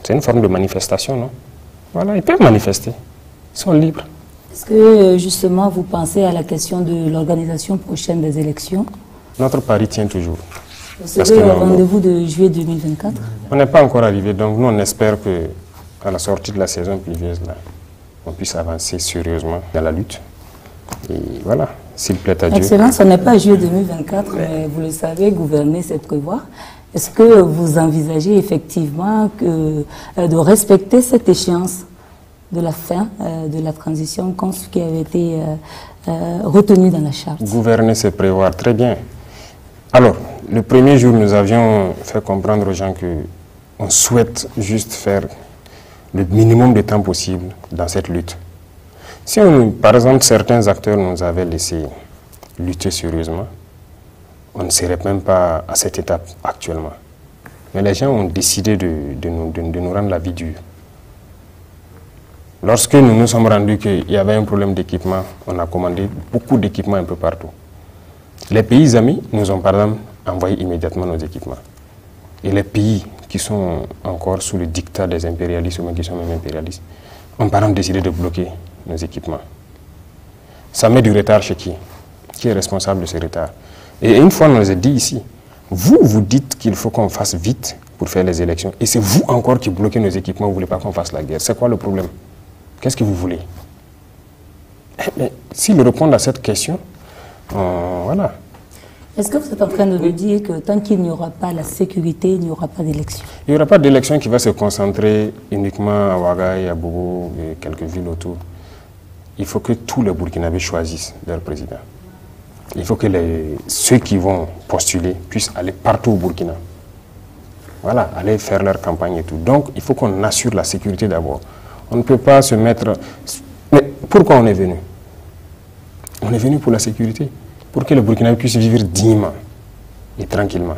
c'est une forme de manifestation, non? Voilà, ils peuvent manifester. Ils sont libres. Est-ce que, justement, vous pensez à la question de l'organisation prochaine des élections? Notre pari tient toujours. C'est le rendez-vous de juillet 2024? On n'est pas encore arrivé, donc nous, on espère qu'à la sortie de la saison pluvieuse, là, on puisse avancer sérieusement dans la lutte. Et voilà. S'il plaît à Dieu. Excellence, on n'est pas juillet 2024, mais vous le savez, gouverner, c'est prévoir. Est-ce que vous envisagez effectivement de respecter cette échéance de la fin de la transition qui avait été retenue dans la charte? Gouverner, c'est prévoir, très bien. Alors, le premier jour, nous avions fait comprendre aux gens qu'on souhaite juste faire le minimum de temps possible dans cette lutte. Si, par exemple, certains acteurs nous avaient laissé lutter sérieusement, on ne serait même pas à cette étape actuellement. Mais les gens ont décidé de nous rendre la vie dure. Lorsque nous nous sommes rendus qu'il y avait un problème d'équipement, on a commandé beaucoup d'équipements un peu partout. Les pays amis nous ont par exemple envoyé immédiatement nos équipements. Et les pays qui sont encore sous le dictat des impérialistes, ou même qui sont même impérialistes, ont par exemple décidé de bloquer nos équipements. Ça met du retard chez qui? Qui est responsable de ce retard? Et une fois, on nous a dit ici, vous dites qu'il faut qu'on fasse vite pour faire les élections, et c'est vous encore qui bloquez nos équipements, vous ne voulez pas qu'on fasse la guerre. C'est quoi le problème? Qu'est-ce que vous voulez? Mais s'ils répondent à cette question, voilà. Est-ce que vous êtes en train de nous dire que tant qu'il n'y aura pas la sécurité, il n'y aura pas d'élection? Il n'y aura pas d'élection qui va se concentrer uniquement à Ouagaï, à Bobo et quelques villes autour. Il faut que tous les Burkinabés choisissent leur président. Il faut que ceux qui vont postuler puissent aller partout au Burkina. Voilà, aller faire leur campagne et tout. Donc, il faut qu'on assure la sécurité d'abord. On ne peut pas se mettre... Mais pourquoi on est venu? On est venu pour la sécurité, pour que le Burkinabé puisse vivre dignement et tranquillement.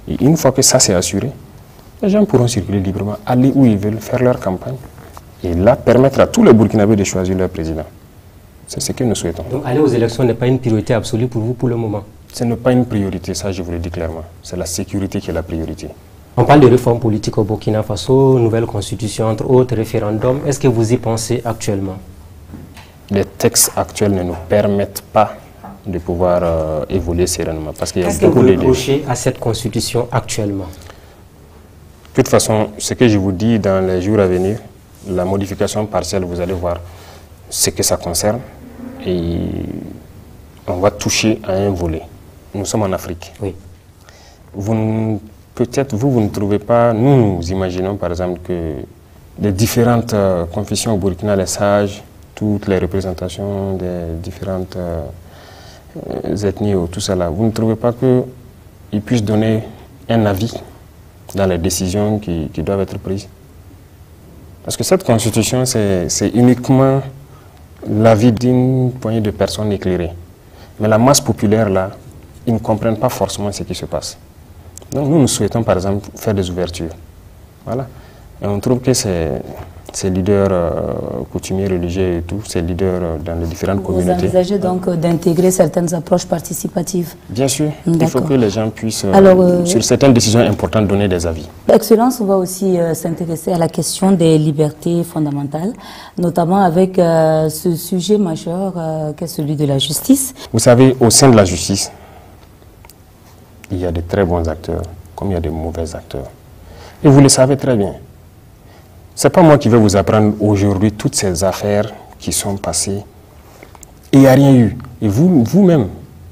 Et une fois que ça c'est assuré, les gens pourront circuler librement, aller où ils veulent, faire leur campagne. Et là, permettre à tous les Burkinabés de choisir leur président. C'est ce que nous souhaitons. Donc aller aux élections n'est pas une priorité absolue pour vous pour le moment? Ce n'est pas une priorité, ça je vous le dis clairement. C'est la sécurité qui est la priorité. On parle de réforme politique au Burkina Faso, nouvelle constitution, entre autres, référendum. Est-ce que vous y pensez actuellement? Les textes actuels ne nous permettent pas de pouvoir évoluer sereinement. Parce qu'il y a Qu'est-ce que vous reprochez à cette constitution actuellement? De toute façon, ce que je vous dis dans les jours à venir, la modification partielle, vous allez voir ce que ça concerne et on va toucher à un volet. Nous sommes en Afrique. Oui. Peut-être vous ne trouvez pas, nous imaginons par exemple que les différentes confessions au Burkina, les sages, toutes les représentations des différentes ethnies ou tout ça là, vous ne trouvez pas qu'ils puissent donner un avis dans les décisions qui doivent être prises? Parce que cette constitution, c'est uniquement l'avis d'une poignée de personnes éclairées. Mais la masse populaire, là, ils ne comprennent pas forcément ce qui se passe. Donc nous souhaitons, par exemple, faire des ouvertures. Voilà. Et on trouve que ces leaders coutumiers, religieux et tout, ces leaders dans les différentes communautés. Vous envisagez donc d'intégrer certaines approches participatives? Bien sûr. Il faut que les gens puissent, sur certaines décisions importantes, donner des avis. Excellence, on va aussi s'intéresser à la question des libertés fondamentales, notamment avec ce sujet majeur qu'est celui de la justice. Vous savez, au sein de la justice, il y a de très bons acteurs, comme il y a de mauvais acteurs. Et vous le savez très bien. Ce n'est pas moi qui vais vous apprendre aujourd'hui toutes ces affaires qui sont passées. Et il n'y a rien eu. Et vous-même,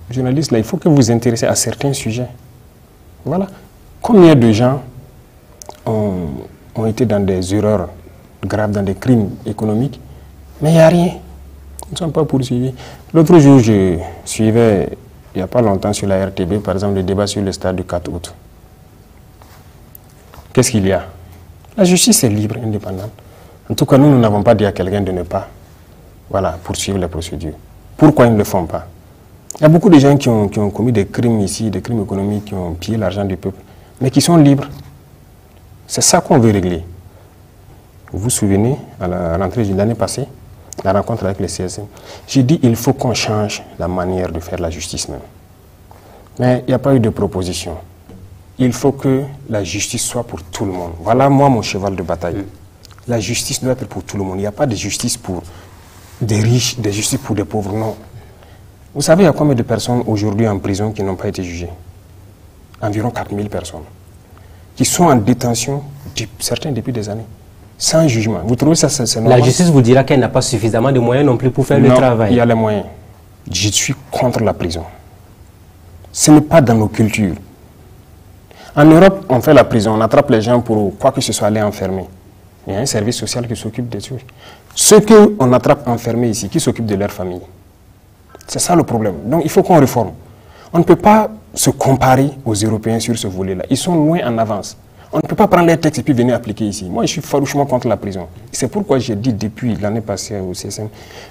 journalistes, là, il faut que vous vous intéressez à certains sujets. Voilà. Combien de gens ont été dans des erreurs graves, dans des crimes économiques, mais il n'y a rien. Ils ne sont pas poursuivis. L'autre jour, je suivais, il n'y a pas longtemps, sur la RTB, par exemple, le débat sur le stade du 4 août. Qu'est-ce qu'il y a? La justice est libre, indépendante. En tout cas, nous n'avons pas dit à quelqu'un de ne pas poursuivre les procédures. Pourquoi ils ne le font pas? Il y a beaucoup de gens qui ont commis des crimes ici, des crimes économiques, qui ont pillé l'argent du peuple, mais qui sont libres. C'est ça qu'on veut régler. Vous vous souvenez, à la rentrée de l'année passée, la rencontre avec le CSM, j'ai dit il faut qu'on change la manière de faire la justice même. Mais il n'y a pas eu de proposition. Il faut que la justice soit pour tout le monde. Voilà moi mon cheval de bataille. La justice doit être pour tout le monde. Il n'y a pas de justice pour des riches, de justice pour des pauvres, non. Vous savez, il y a combien de personnes aujourd'hui en prison qui n'ont pas été jugées? Environ 4000 personnes. Qui sont en détention, certains depuis des années, sans jugement. Vous trouvez ça, c'est normal? La justice vous dira qu'elle n'a pas suffisamment de moyens non plus pour faire le travail. Il y a les moyens. Je suis contre la prison. Ce n'est pas dans nos cultures. En Europe, on fait la prison, on attrape les gens pour quoi que ce soit aller enfermer. Il y a un service social qui s'occupe des choses. Ceux qu'on attrape enfermés ici, qui s'occupent de leur famille. C'est ça le problème. Donc il faut qu'on réforme. On ne peut pas se comparer aux Européens sur ce volet-là. Ils sont loin en avance. On ne peut pas prendre les textes et puis venir appliquer ici. Moi, je suis farouchement contre la prison. C'est pourquoi j'ai dit depuis l'année passée au CSM,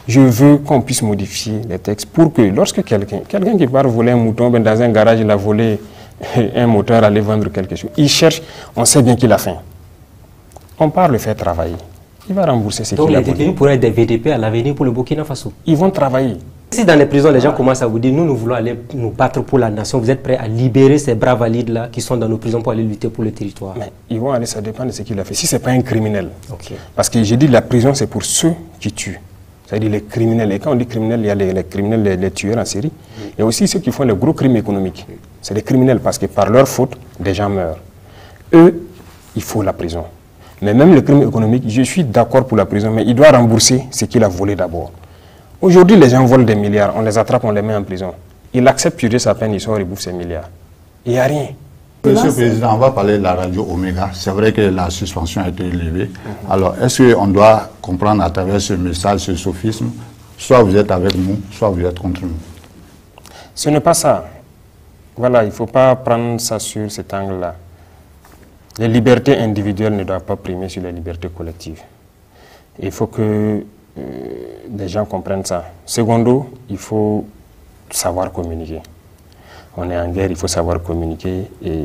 je veux qu'on puisse modifier les textes pour que lorsque quelqu'un qui part voler un mouton, ben dans un garage, il a volé un moteur, aller vendre quelque chose. Il cherche, on sait bien qu'il a faim. On part le faire travailler. Il va rembourser ce qu'il a volé. Donc les détenus pourraient être des VDP à l'avenir pour le Burkina Faso. Ils vont travailler. Si dans les prisons, les gens commencent à vous dire, nous voulons aller nous battre pour la nation, vous êtes prêts à libérer ces bras valides-là qui sont dans nos prisons pour aller lutter pour le territoire? Mais ils vont aller, ça dépend de ce qu'il a fait. Si ce n'est pas un criminel. Okay. Parce que j'ai dit la prison, c'est pour ceux qui tuent. C'est-à-dire les criminels. Et quand on dit criminels, il y a les criminels, les tueurs en série. Il y a aussi ceux qui font les gros crimes économiques. C'est des criminels parce que par leur faute, des gens meurent. Eux, il faut la prison. Mais même le crime économique, je suis d'accord pour la prison, mais il doit rembourser ce qu'il a volé d'abord. Aujourd'hui, les gens volent des milliards, on les attrape, on les met en prison. Il accepte purger sa peine, il sort et bouffe ses milliards. Il n'y a rien. Monsieur le Président, on va parler de la radio Omega. C'est vrai que la suspension a été élevée. Alors, est-ce qu'on doit comprendre à travers ce message, ce sophisme, soit vous êtes avec nous, soit vous êtes contre nous? Ce n'est pas ça. Voilà, il ne faut pas prendre ça sur cet angle-là. Les libertés individuelles ne doivent pas primer sur les libertés collectives. Il faut que les gens comprennent ça. Secondo, il faut savoir communiquer. On est en guerre, il faut savoir communiquer. Et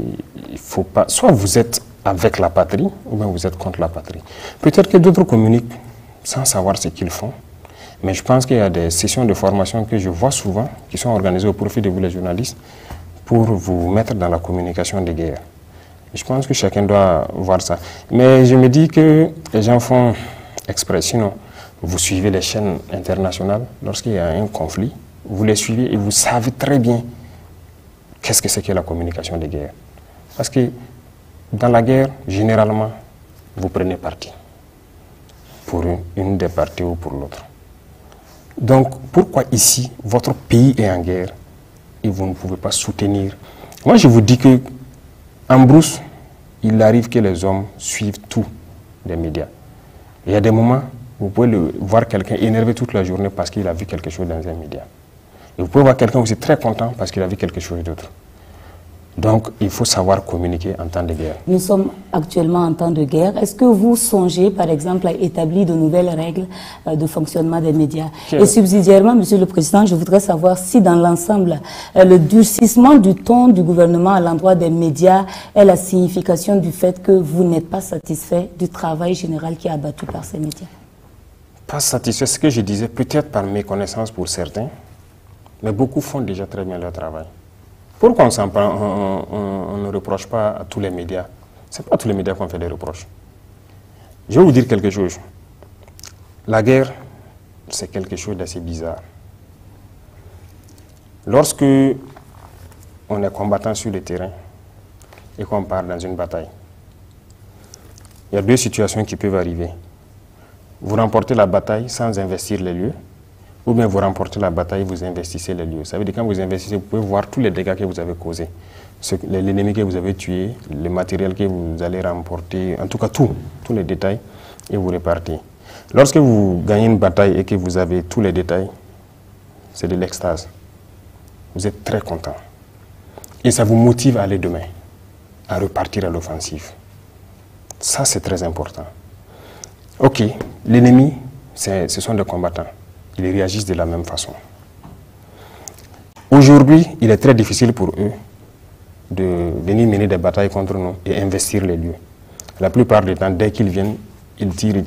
il faut pas, soit vous êtes avec la patrie, ou bien vous êtes contre la patrie. Peut-être que d'autres communiquent sans savoir ce qu'ils font. Mais je pense qu'il y a des sessions de formation que je vois souvent, qui sont organisées au profit de vous les journalistes, pour vous mettre dans la communication de guerre. Je pense que chacun doit voir ça. Mais je me dis que les gens font exprès. Sinon, vous suivez les chaînes internationales. Lorsqu'il y a un conflit, vous les suivez et vous savez très bien qu'est-ce que c'est que la communication de guerre. Parce que dans la guerre, généralement, vous prenez parti pour une des parties ou pour l'autre. Donc, pourquoi ici, votre pays est en guerre et vous ne pouvez pas soutenir? Moi, je vous dis que en brousse, il arrive que les hommes suivent tout des médias. Il y a des moments où vous pouvez voir quelqu'un énervé toute la journée parce qu'il a vu quelque chose dans un média. Et vous pouvez voir quelqu'un aussi très content parce qu'il a vu quelque chose d'autre. Donc, il faut savoir communiquer en temps de guerre. Nous sommes actuellement en temps de guerre. Est-ce que vous songez, par exemple, à établir de nouvelles règles de fonctionnement des médias? Et subsidiairement, Monsieur le Président, je voudrais savoir si dans l'ensemble, le durcissement du ton du gouvernement à l'endroit des médias est la signification du fait que vous n'êtes pas satisfait du travail général qui est abattu par ces médias. Pas satisfait, ce que je disais, peut-être par méconnaissance pour certains, mais beaucoup font déjà très bien leur travail. Pourquoi on ne reproche pas à tous les médias? Ce n'est pas à tous les médias qu'on fait des reproches. Je vais vous dire quelque chose. La guerre, c'est quelque chose d'assez bizarre. Lorsque on est combattant sur le terrain et qu'on part dans une bataille, il y a deux situations qui peuvent arriver. Vous remportez la bataille sans investir les lieux, ou bien vous remportez la bataille, vous investissez les lieux. Ça veut dire que quand vous investissez, vous pouvez voir tous les dégâts que vous avez causés. L'ennemi que vous avez tué, le matériel que vous allez remporter, en tout cas tous les détails, et vous repartez. Lorsque vous gagnez une bataille et que vous avez tous les détails, c'est de l'extase. Vous êtes très content. Et ça vous motive à aller demain, à repartir à l'offensive. Ça, c'est très important. Ok, l'ennemi, ce sont des combattants. Ils réagissent de la même façon. Aujourd'hui, il est très difficile pour eux de venir mener des batailles contre nous et investir les lieux. La plupart du temps, dès qu'ils viennent, ils tirent,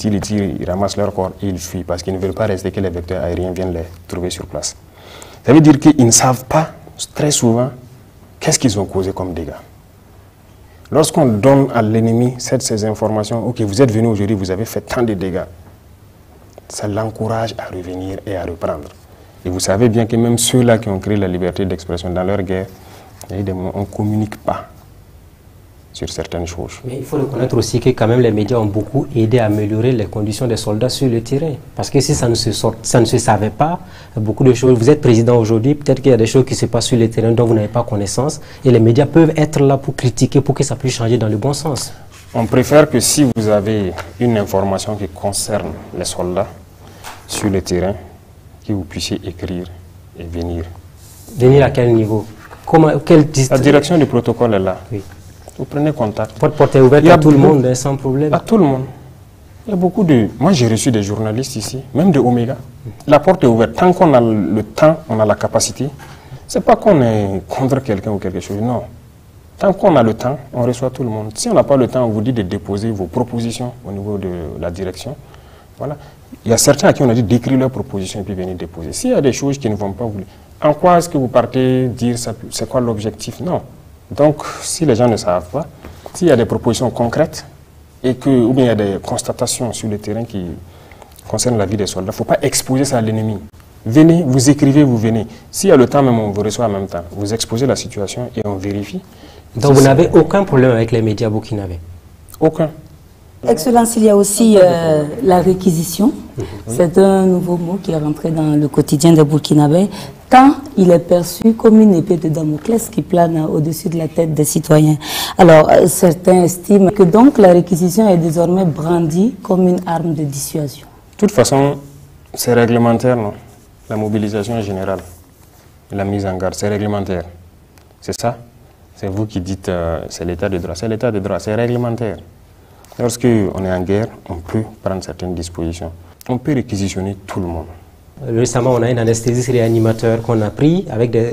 ils ramassent leur corps et ils fuient parce qu'ils ne veulent pas rester que les vecteurs aériens viennent les trouver sur place. Ça veut dire qu'ils ne savent pas très souvent qu'est-ce qu'ils ont causé comme dégâts. Lorsqu'on donne à l'ennemi ces informations, ok, vous êtes venu aujourd'hui, vous avez fait tant de dégâts, ça l'encourage à revenir et à reprendre. Et vous savez bien que même ceux-là qui ont créé la liberté d'expression dans leur guerre, on ne communique pas sur certaines choses. Mais il faut reconnaître aussi que quand même les médias ont beaucoup aidé à améliorer les conditions des soldats sur le terrain. Parce que si ça ne se savait pas, beaucoup de choses, vous êtes président aujourd'hui, peut-être qu'il y a des choses qui se passent sur le terrain dont vous n'avez pas connaissance, et les médias peuvent être là pour critiquer, pour que ça puisse changer dans le bon sens. On préfère que si vous avez une information qui concerne les soldats sur le terrain, que vous puissiez écrire et venir. Venir à quel niveau? La direction du protocole est là. Oui. Vous prenez contact. Votre porte est ouverte à tout le monde, sans problème. À tout le monde. Il y a beaucoup de... Moi, j'ai reçu des journalistes ici, même de Omega. La porte est ouverte. Tant qu'on a le temps, on a la capacité. Ce n'est pas qu'on est contre quelqu'un ou quelque chose, non. Tant qu'on a le temps, on reçoit tout le monde. Si on n'a pas le temps, on vous dit de déposer vos propositions au niveau de la direction. Voilà. Il y a certains à qui on a dit d'écrire leurs propositions et puis venir déposer. S'il y a des choses qui ne vont pas vous... En quoi est-ce que vous partez dire c'est quoi l'objectif? Non. Donc, si les gens ne savent pas, s'il y a des propositions concrètes et que, ou bien il y a des constatations sur le terrain qui concernent la vie des soldats, il ne faut pas exposer ça à l'ennemi. Venez, vous écrivez, vous venez. S'il y a le temps même, on vous reçoit en même temps. Vous exposez la situation et on vérifie. Donc vous n'avez aucun problème avec les médias burkinabés? Aucun. Excellence, il y a aussi la réquisition. C'est un nouveau mot qui est rentré dans le quotidien des Burkinabés, tant il est perçu comme une épée de Damoclès qui plane au-dessus de la tête des citoyens. Alors, certains estiment que donc la réquisition est désormais brandie comme une arme de dissuasion. De toute façon, c'est réglementaire, non? La mobilisation générale, la mise en garde, c'est réglementaire. C'est ça? C'est vous qui dites c'est l'état de droit. C'est l'état de droit, c'est réglementaire. Lorsqu'on est en guerre, on peut prendre certaines dispositions. On peut réquisitionner tout le monde. Récemment, on a un anesthésiste réanimateur qu'on a pris,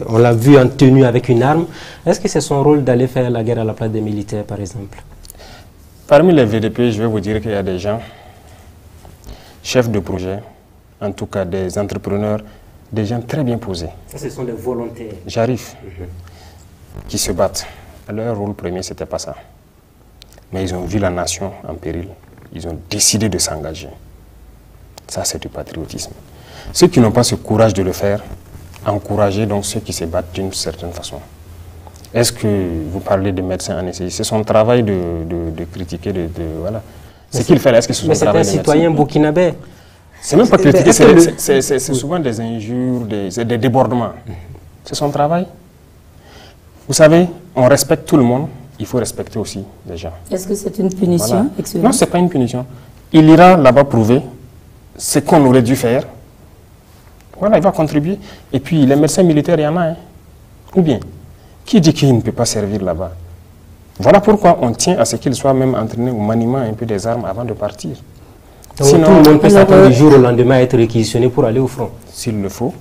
on l'a vu en tenue avec une arme. Est-ce que c'est son rôle d'aller faire la guerre à la place des militaires, par exemple? Parmi les VDP, je vais vous dire qu'il y a des gens, chefs de projet, en tout cas des entrepreneurs, des gens très bien posés. Ça, ce sont des volontaires. J'arrive, qui se battent. Leur rôle premier, ce n'était pas ça. Mais ils ont vu la nation en péril. Ils ont décidé de s'engager. Ça, c'est du patriotisme. Ceux qui n'ont pas ce courage de le faire, encourager donc ceux qui se battent d'une certaine façon. Est-ce que vous parlez de médecins anesthésistes? C'est son travail de critiquer, voilà. Ce qu'il fait là, est-ce que c'est son travail de médecin? Mais c'est un citoyen burkinabé. C'est même pas critiquer, c'est souvent des injures, des débordements. C'est son travail. Vous savez, on respecte tout le monde, il faut respecter aussi les gens. Est-ce que c'est une punition? Voilà. Non, ce n'est pas une punition. Il ira là-bas prouver ce qu'on aurait dû faire. Voilà, il va contribuer. Et puis, les médecins militaires, il y en a. Hein. Ou bien, qui dit qu'il ne peut pas servir là-bas? Voilà pourquoi on tient à ce qu'il soit même entraîné au maniement un peu des armes avant de partir. Donc, sinon, tout le monde peut s'attendre du jour au lendemain à être réquisitionné pour aller au front. S'il le faut,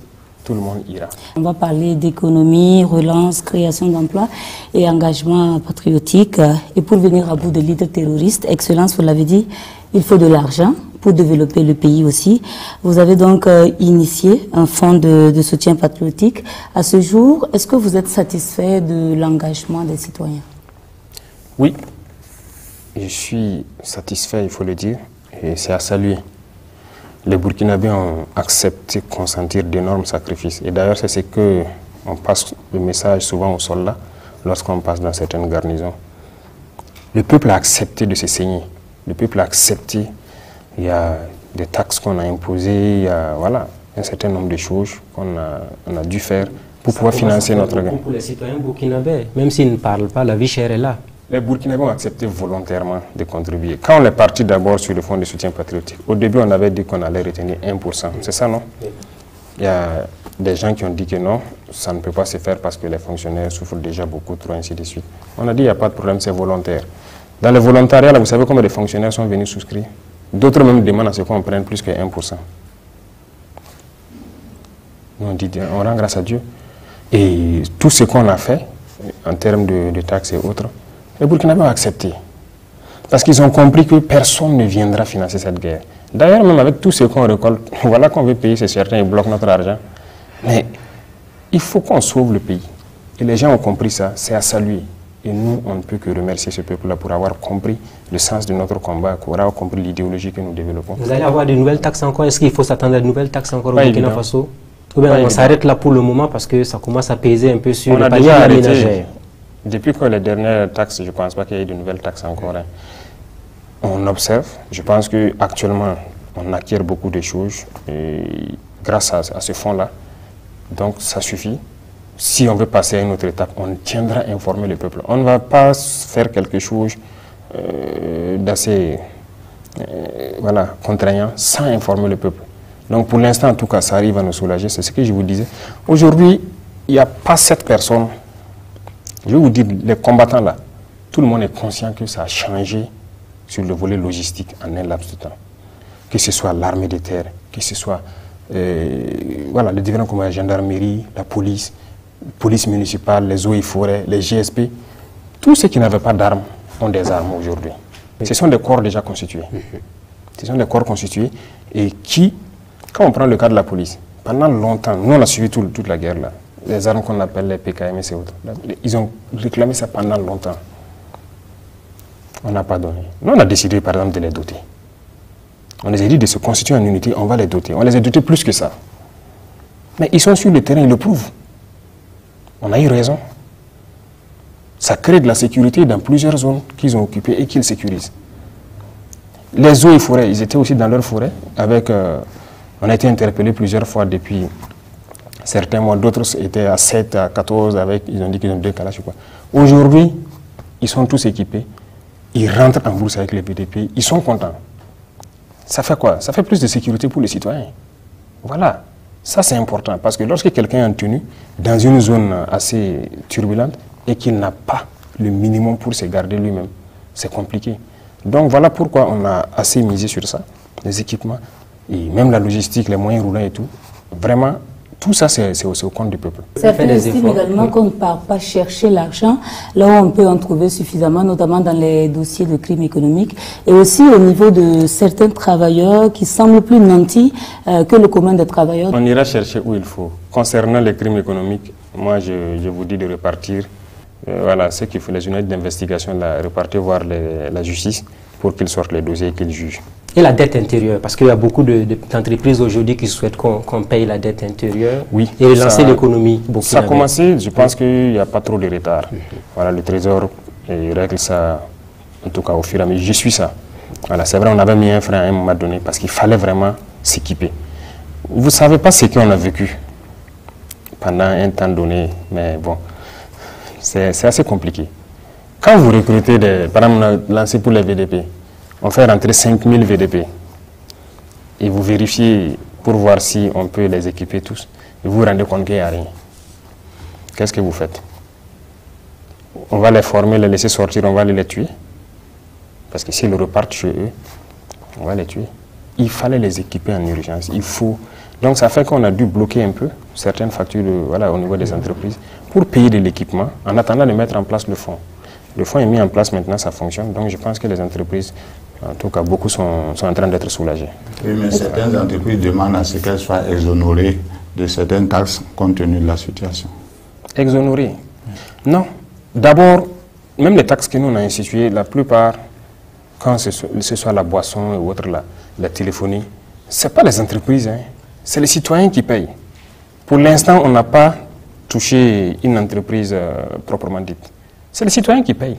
tout le monde ira. On va parler d'économie, relance, création d'emplois et engagement patriotique. Et pour venir à bout de l'idée terroriste, Excellence, vous l'avez dit, il faut de l'argent pour développer le pays aussi. Vous avez donc initié un fonds de soutien patriotique. À ce jour, est-ce que vous êtes satisfait de l'engagement des citoyens? Oui, je suis satisfait, il faut le dire, et c'est à saluer. Les Burkinabés ont accepté de consentir d'énormes sacrifices. Et d'ailleurs, c'est ce que on passe le message souvent aux soldats lorsqu'on passe dans certaines garnisons. Le peuple a accepté de se saigner. Le peuple a accepté. Il y a des taxes qu'on a imposées, il y a voilà, un certain nombre de choses qu'on a dû faire pour pouvoir financer notre gain. Pour les citoyens burkinabés, même s'ils ne parlent pas, la vie chère est là. Les Burkinabés ont accepté volontairement de contribuer. Quand on est parti d'abord sur le fonds de soutien patriotique, au début on avait dit qu'on allait retenir 1%. C'est ça, non? Oui. Il y a des gens qui ont dit que non, ça ne peut pas se faire parce que les fonctionnaires souffrent déjà beaucoup trop, ainsi de suite. On a dit il n'y a pas de problème, c'est volontaire. Dans le volontariat, là, vous savez combien de fonctionnaires sont venus souscrire? D'autres même demandent à ce qu'on prenne plus que 1%. Nous on dit, on rend grâce à Dieu. Et tout ce qu'on a fait, en termes de taxes et autres, les Burkinabés ont accepté. Parce qu'ils ont compris que personne ne viendra financer cette guerre. D'ailleurs, même avec tout ce qu'on récolte, voilà qu'on veut payer, c'est certain, ils bloquent notre argent. Mais il faut qu'on sauve le pays. Et les gens ont compris ça, c'est à saluer. Et nous, on ne peut que remercier ce peuple-là pour avoir compris le sens de notre combat, pour avoir compris l'idéologie que nous développons. Vous allez avoir de nouvelles taxes encore? Est-ce qu'il faut s'attendre à de nouvelles taxes encore au Burkina Faso? Ou bien on s'arrête là pour le moment parce que ça commence à peser un peu sur le panier ménagère. Depuis que les dernières taxes, je ne pense pas qu'il y ait de nouvelles taxes encore. Hein. On observe. Je pense qu'actuellement, on acquiert beaucoup de choses et grâce à ce fonds-là. Donc, ça suffit. Si on veut passer à une autre étape, on tiendra à informer le peuple. On ne va pas faire quelque chose d'assez contraignant sans informer le peuple. Donc, pour l'instant, en tout cas, ça arrive à nous soulager. C'est ce que je vous disais. Aujourd'hui, il n'y a pas cette personne. Je vais vous dire, les combattants là, tout le monde est conscient que ça a changé sur le volet logistique en un laps de temps. Que ce soit l'armée de terre, que ce soit les différents combats, la gendarmerie, la police municipale, les eaux et forêts, les GSP, tous ceux qui n'avaient pas d'armes ont des armes aujourd'hui. Ce sont des corps déjà constitués. Ce sont des corps constitués et qui, quand on prend le cas de la police, pendant longtemps, nous on a suivi toute la guerre là, les armes qu'on appelle les PKMS et autres. Ils ont réclamé ça pendant longtemps. On n'a pas donné. Nous, on a décidé, par exemple, de les doter. On les a dit de se constituer en unité, on va les doter. On les a dotés plus que ça. Mais ils sont sur le terrain, ils le prouvent. On a eu raison. Ça crée de la sécurité dans plusieurs zones qu'ils ont occupées et qu'ils sécurisent. Les eaux et forêts, ils étaient aussi dans leur forêt. On a été interpellés plusieurs fois depuis certains mois, d'autres étaient à 7, à 14, ils ont dit qu'ils ont 2 Kalachnikovs. Aujourd'hui, ils sont tous équipés, ils rentrent en bourse avec les BDP, ils sont contents. Ça fait quoi? Ça fait plus de sécurité pour les citoyens. Voilà, ça c'est important, parce que lorsque quelqu'un est en tenue, dans une zone assez turbulente, et qu'il n'a pas le minimum pour se garder lui-même, c'est compliqué. Donc voilà pourquoi on a assez misé sur ça, les équipements, et même la logistique, les moyens roulants et tout. Vraiment, tout ça, c'est au compte du peuple. Ça fait estime également qu'on ne part pas chercher l'argent là où on peut en trouver suffisamment, notamment dans les dossiers de crimes économiques, et aussi au niveau de certains travailleurs qui semblent plus nantis que le commun des travailleurs. On ira chercher où il faut. Concernant les crimes économiques, moi je vous dis de repartir, ceux qui font les unités d'investigation, repartir voir la justice pour qu'ils sortent les dossiers et qu'ils jugent. Et la dette intérieure, parce qu'il y a beaucoup d'entreprises aujourd'hui qui souhaitent qu'on paye la dette intérieure et relancer l'économie. Ça a commencé, je pense qu'il n'y a pas trop de retard. Voilà, le Trésor règle ça, en tout cas au fur et à mesure. Je suis ça. Voilà, c'est vrai, on avait mis un frein à un moment donné parce qu'il fallait vraiment s'équiper. Vous ne savez pas ce qu'on a vécu pendant un temps donné, mais bon, c'est assez compliqué. Quand vous recrutez, par exemple, on a lancé pour les VDP, on fait rentrer 5000 VDP et vous vérifiez pour voir si on peut les équiper tous. Et vous vous rendez compte qu'il n'y a rien. Qu'est-ce que vous faites? On va les former, les laisser sortir, on va les tuer. Parce que s'ils repartent chez eux, on va les tuer. Il fallait les équiper en urgence. Donc ça fait qu'on a dû bloquer un peu certaines factures au niveau des entreprises pour payer de l'équipement en attendant de mettre en place le fonds. Le fonds est mis en place maintenant, ça fonctionne. Donc je pense que les entreprises, en tout cas beaucoup, sont en train d'être soulagées. Oui, mais certaines entreprises demandent à ce qu'elles soient exonérées de certaines taxes compte tenu de la situation. Exonérées? Non. D'abord, même les taxes que nous on a instituées, la plupart, quand ce soit la boisson ou autre, la téléphonie, ce n'est pas les entreprises, hein. C'est les citoyens qui payent. Pour l'instant, on n'a pas touché une entreprise proprement dite. C'est les citoyens qui payent.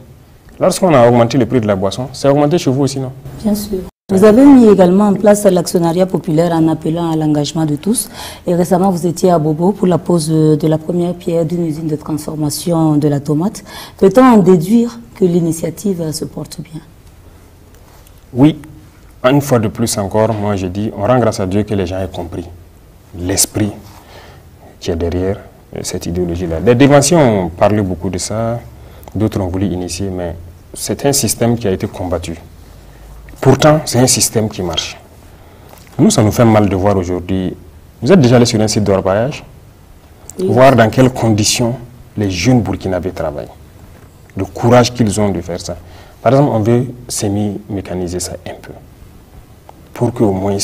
Lorsqu'on a augmenté le prix de la boisson, c'est augmenté chez vous aussi, non? Bien sûr. Vous avez mis également en place l'actionnariat populaire en appelant à l'engagement de tous. Et récemment, vous étiez à Bobo pour la pose de la première pierre d'une usine de transformation de la tomate. Peut-on en déduire que l'initiative se porte bien? Oui. Une fois de plus encore, moi je dis, on rend grâce à Dieu que les gens aient compris l'esprit qui est derrière cette idéologie-là. Les dévanciers ont parlé beaucoup de ça, d'autres ont voulu initier, mais c'est un système qui a été combattu. Pourtant, c'est un système qui marche. Nous, ça nous fait mal de voir aujourd'hui. Vous êtes déjà allé sur un site d'orpaillage, voir dans quelles conditions les jeunes Burkinabés travaillent. Le courage qu'ils ont de faire ça. Par exemple, on veut semi-mécaniser ça un peu, pour qu'au moins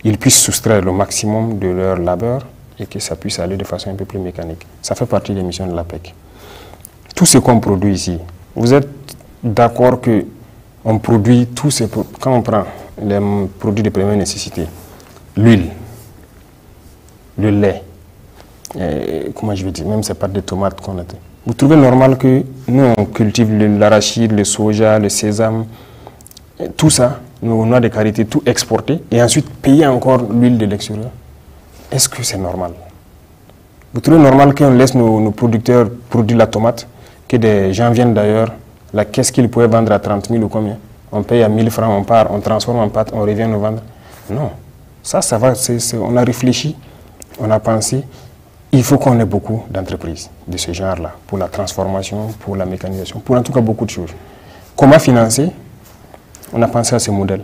ils puissent soustraire le maximum de leur labeur et que ça puisse aller de façon un peu plus mécanique. Ça fait partie des missions de l'APEC. Tout ce qu'on produit ici, vous êtes d'accord qu'on produit tout ce... Quand on prend les produits de première nécessité, l'huile, le lait, comment je vais dire, même ces pâtes de tomates qu'on a. Vous trouvez normal que nous, on cultive l'arachide, le soja, le sésame, tout ça, nos noix de karité, tout exporté, et ensuite payer encore l'huile de l'extérieur? Est-ce que c'est normal? Vous trouvez normal qu'on laisse nos producteurs produire la tomate, que des gens viennent d'ailleurs, la caisse qu'ils pouvaient vendre à 30 000 ou combien? On paye à 1000 francs, on part, on transforme en pâte, on revient nous vendre. Non. Ça va, on a réfléchi, on a pensé. Il faut qu'on ait beaucoup d'entreprises de ce genre-là, pour la transformation, pour la mécanisation, pour en tout cas beaucoup de choses. Comment financer? On a pensé à ce modèle.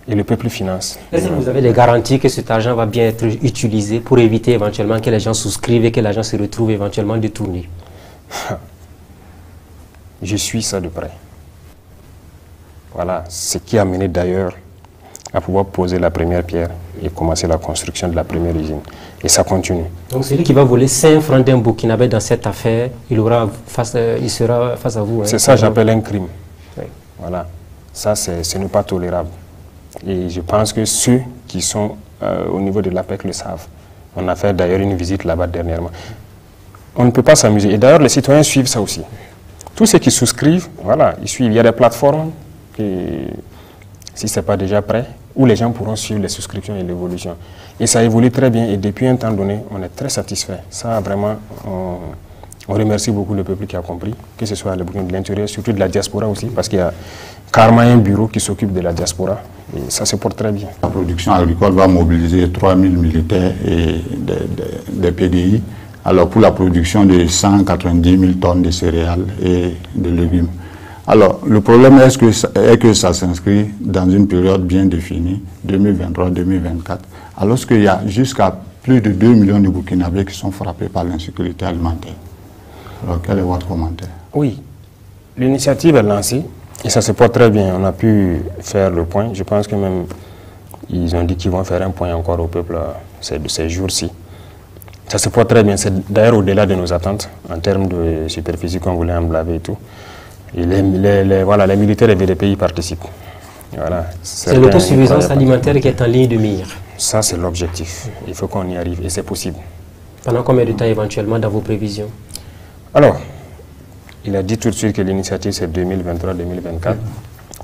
Et le peuple finance. Est-ce que vous avez des garanties que cet argent va bien être utilisé pour éviter éventuellement que les gens souscrivent et que l'argent se retrouve éventuellement détourné? Je suis ça de près. Voilà, ce qui a mené d'ailleurs à pouvoir poser la première pierre et commencer la construction de la première usine. Et ça continue. Donc celui qui va voler 5 francs d'un Burkinabé dans cette affaire, il sera face à vous. Hein, c'est ça que j'appelle un crime. Oui. Voilà. Ça, ce n'est pas tolérable. Et je pense que ceux qui sont au niveau de l'APEC le savent. On a fait d'ailleurs une visite là-bas dernièrement. On ne peut pas s'amuser. Et d'ailleurs, les citoyens suivent ça aussi. Tous ceux qui souscrivent, voilà, ils suivent. Il y a des plateformes, si ce n'est pas déjà prêt, où les gens pourront suivre les souscriptions et l'évolution. Et ça évolue très bien. Et depuis un temps donné, on est très satisfait. Ça, vraiment, on remercie beaucoup le peuple qui a compris, que ce soit le Burkina de l'intérieur, surtout de la diaspora aussi, parce qu'il y a carrément un bureau qui s'occupe de la diaspora. Et ça se porte très bien. La production agricole va mobiliser 3000 militaires et des PDI, alors pour la production de 190 000 tonnes de céréales et de légumes. Alors, le problème est que ça s'inscrit dans une période bien définie, 2023-2024, alors qu'il y a jusqu'à plus de 2 millions de Burkinabés qui sont frappés par l'insécurité alimentaire. Alors, quel est votre commentaire? Oui, l'initiative est lancée et ça se porte très bien. On a pu faire le point. Je pense que même, ils ont dit qu'ils vont faire un point encore au peuple ces jours-ci. Ça se porte très bien. C'est d'ailleurs au-delà de nos attentes en termes de superficie qu'on voulait emblaver et tout. Et les militaires et VDP participent. Voilà. C'est l'autosuffisance alimentaire qui est en ligne de mire. Ça, c'est l'objectif. Il faut qu'on y arrive et c'est possible. Pendant combien de temps éventuellement dans vos prévisions? Alors, il a dit tout de suite que l'initiative c'est 2023-2024.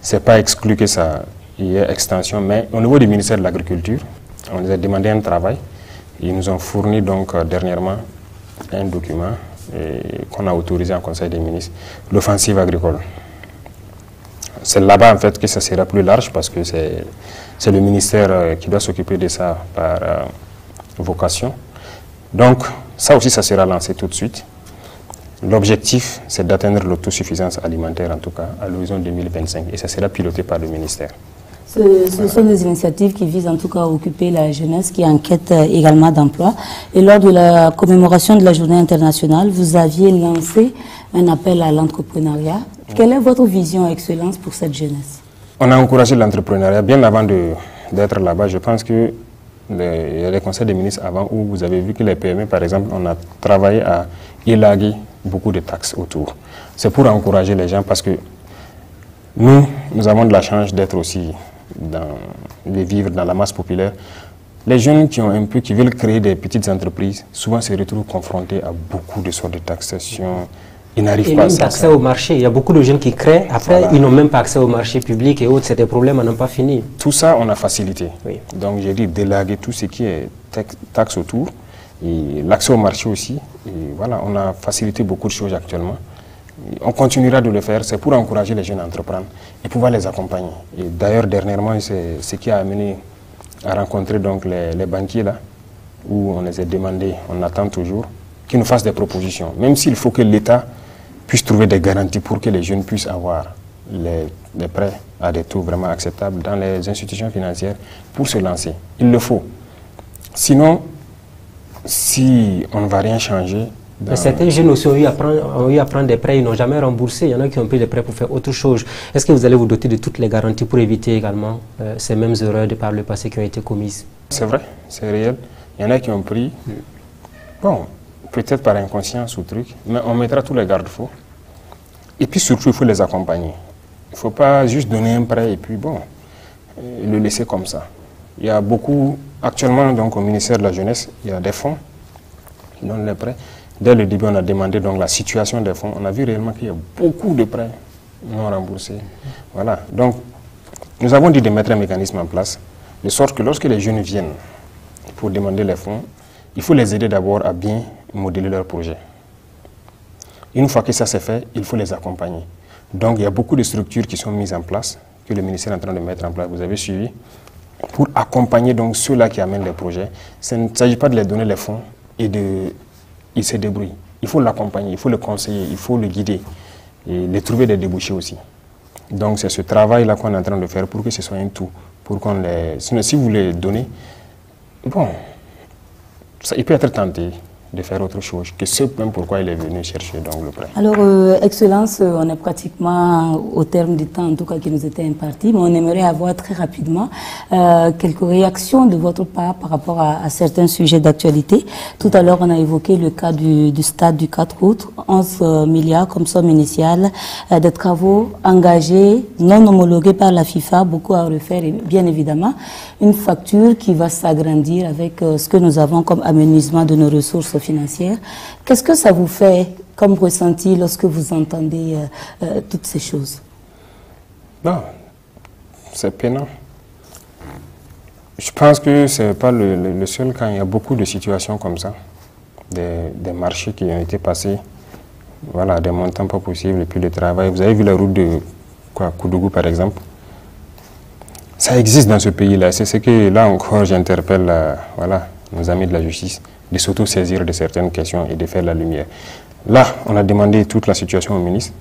C'est pas exclu que ça y ait extension, mais au niveau du ministère de l'Agriculture, on nous a demandé un travail. Ils nous ont fourni donc dernièrement un document qu'on a autorisé en Conseil des ministres, l'offensive agricole. C'est là-bas en fait que ça sera plus large parce que c'est le ministère qui doit s'occuper de ça par vocation. Donc ça aussi ça sera lancé tout de suite. L'objectif c'est d'atteindre l'autosuffisance alimentaire en tout cas à l'horizon 2025 et ça sera piloté par le ministère. Ce sont des initiatives qui visent en tout cas à occuper la jeunesse qui enquête également d'emploi. Et lors de la commémoration de la journée internationale, vous aviez lancé un appel à l'entrepreneuriat. Quelle est votre vision, Excellence, pour cette jeunesse? On a encouragé l'entrepreneuriat bien avant d'être là-bas. Je pense que il y a les conseils des ministres avant où vous avez vu que les PME, par exemple, on a travaillé à élaguer beaucoup de taxes autour. C'est pour encourager les gens parce que nous avons de la chance d'être aussi de vivre dans la masse populaire. Les jeunes qui veulent créer des petites entreprises, souvent se retrouvent confrontés à beaucoup de sortes de taxations. Ils n'arrivent pas à ça. Accès au marché. Il y a beaucoup de jeunes qui créent. Après, voilà. Ils n'ont même pas accès au marché public et autres. C'est des problèmes à n'en pas finir. Tout ça, on a facilité. Oui. Donc, j'ai dit d'élaguer tout ce qui est taxe autour. Et l'accès au marché aussi. Et voilà, on a facilité beaucoup de choses actuellement. On continuera de le faire, c'est pour encourager les jeunes à entreprendre et pouvoir les accompagner. Et d'ailleurs, dernièrement, c'est ce qui a amené à rencontrer donc les banquiers là, où on les a demandé, on attend toujours, qu'ils nous fassent des propositions. Même s'il faut que l'État puisse trouver des garanties pour que les jeunes puissent avoir les prêts à des taux vraiment acceptables dans les institutions financières pour se lancer. Il le faut. Sinon, si on ne va rien changer... Mais certains jeunes aussi ont eu à prendre des prêts, ils n'ont jamais remboursé. Il y en a qui ont pris des prêts pour faire autre chose. Est-ce que vous allez vous doter de toutes les garanties pour éviter également ces mêmes erreurs de par le passé qui ont été commises? C'est vrai, c'est réel. Il y en a qui ont pris, bon, peut-être par inconscience ou truc, mais on mettra tous les garde-fous. Et puis surtout, il faut les accompagner. Il ne faut pas juste donner un prêt et puis bon, le laisser comme ça. Il y a beaucoup, actuellement donc au ministère de la Jeunesse, il y a des fonds qui donnent les prêts. Dès le début, on a demandé donc la situation des fonds. On a vu réellement qu'il y a beaucoup de prêts non remboursés. Voilà. Donc, nous avons dit de mettre un mécanisme en place, de sorte que lorsque les jeunes viennent pour demander les fonds, il faut les aider d'abord à bien modeler leur projet. Une fois que ça c'est fait, il faut les accompagner. Donc, il y a beaucoup de structures qui sont mises en place, que le ministère est en train de mettre en place, vous avez suivi, pour accompagner donc ceux-là qui amènent les projets. Il ne s'agit pas de les donner les fonds et il se débrouille. Il faut l'accompagner, il faut le conseiller, il faut le guider et les trouver des débouchés aussi. Donc c'est ce travail-là qu'on est en train de faire pour que ce soit un tout. Pour qu'on les... Sinon, si vous les donnez, bon, ça, il peut être tenté de faire autre chose que ce même pourquoi il est venu chercher donc le prêt. Alors, Excellence, on est pratiquement au terme du temps, en tout cas qui nous était imparti, mais on aimerait avoir très rapidement quelques réactions de votre part par rapport à certains sujets d'actualité. Tout à l'heure, on a évoqué le cas du stade du 4 août, 11 milliards comme somme initiale, des travaux engagés, non homologués par la FIFA, beaucoup à refaire et bien évidemment, une facture qui va s'agrandir avec ce que nous avons comme amenuisement de nos ressources financière. Qu'est-ce que ça vous fait comme ressenti lorsque vous entendez toutes ces choses? Non, c'est peinant. Je pense que ce n'est pas le seul cas. Il y a beaucoup de situations comme ça, des marchés qui ont été passés, voilà, des montants pas possibles, et puis le travail. Vous avez vu la route de Koudougou, par exemple. Ça existe dans ce pays-là. C'est ce que, là encore, j'interpelle voilà, nos amis de la justice, de s'auto-saisir de certaines questions et de faire la lumière. Là, on a demandé toute la situation au ministre,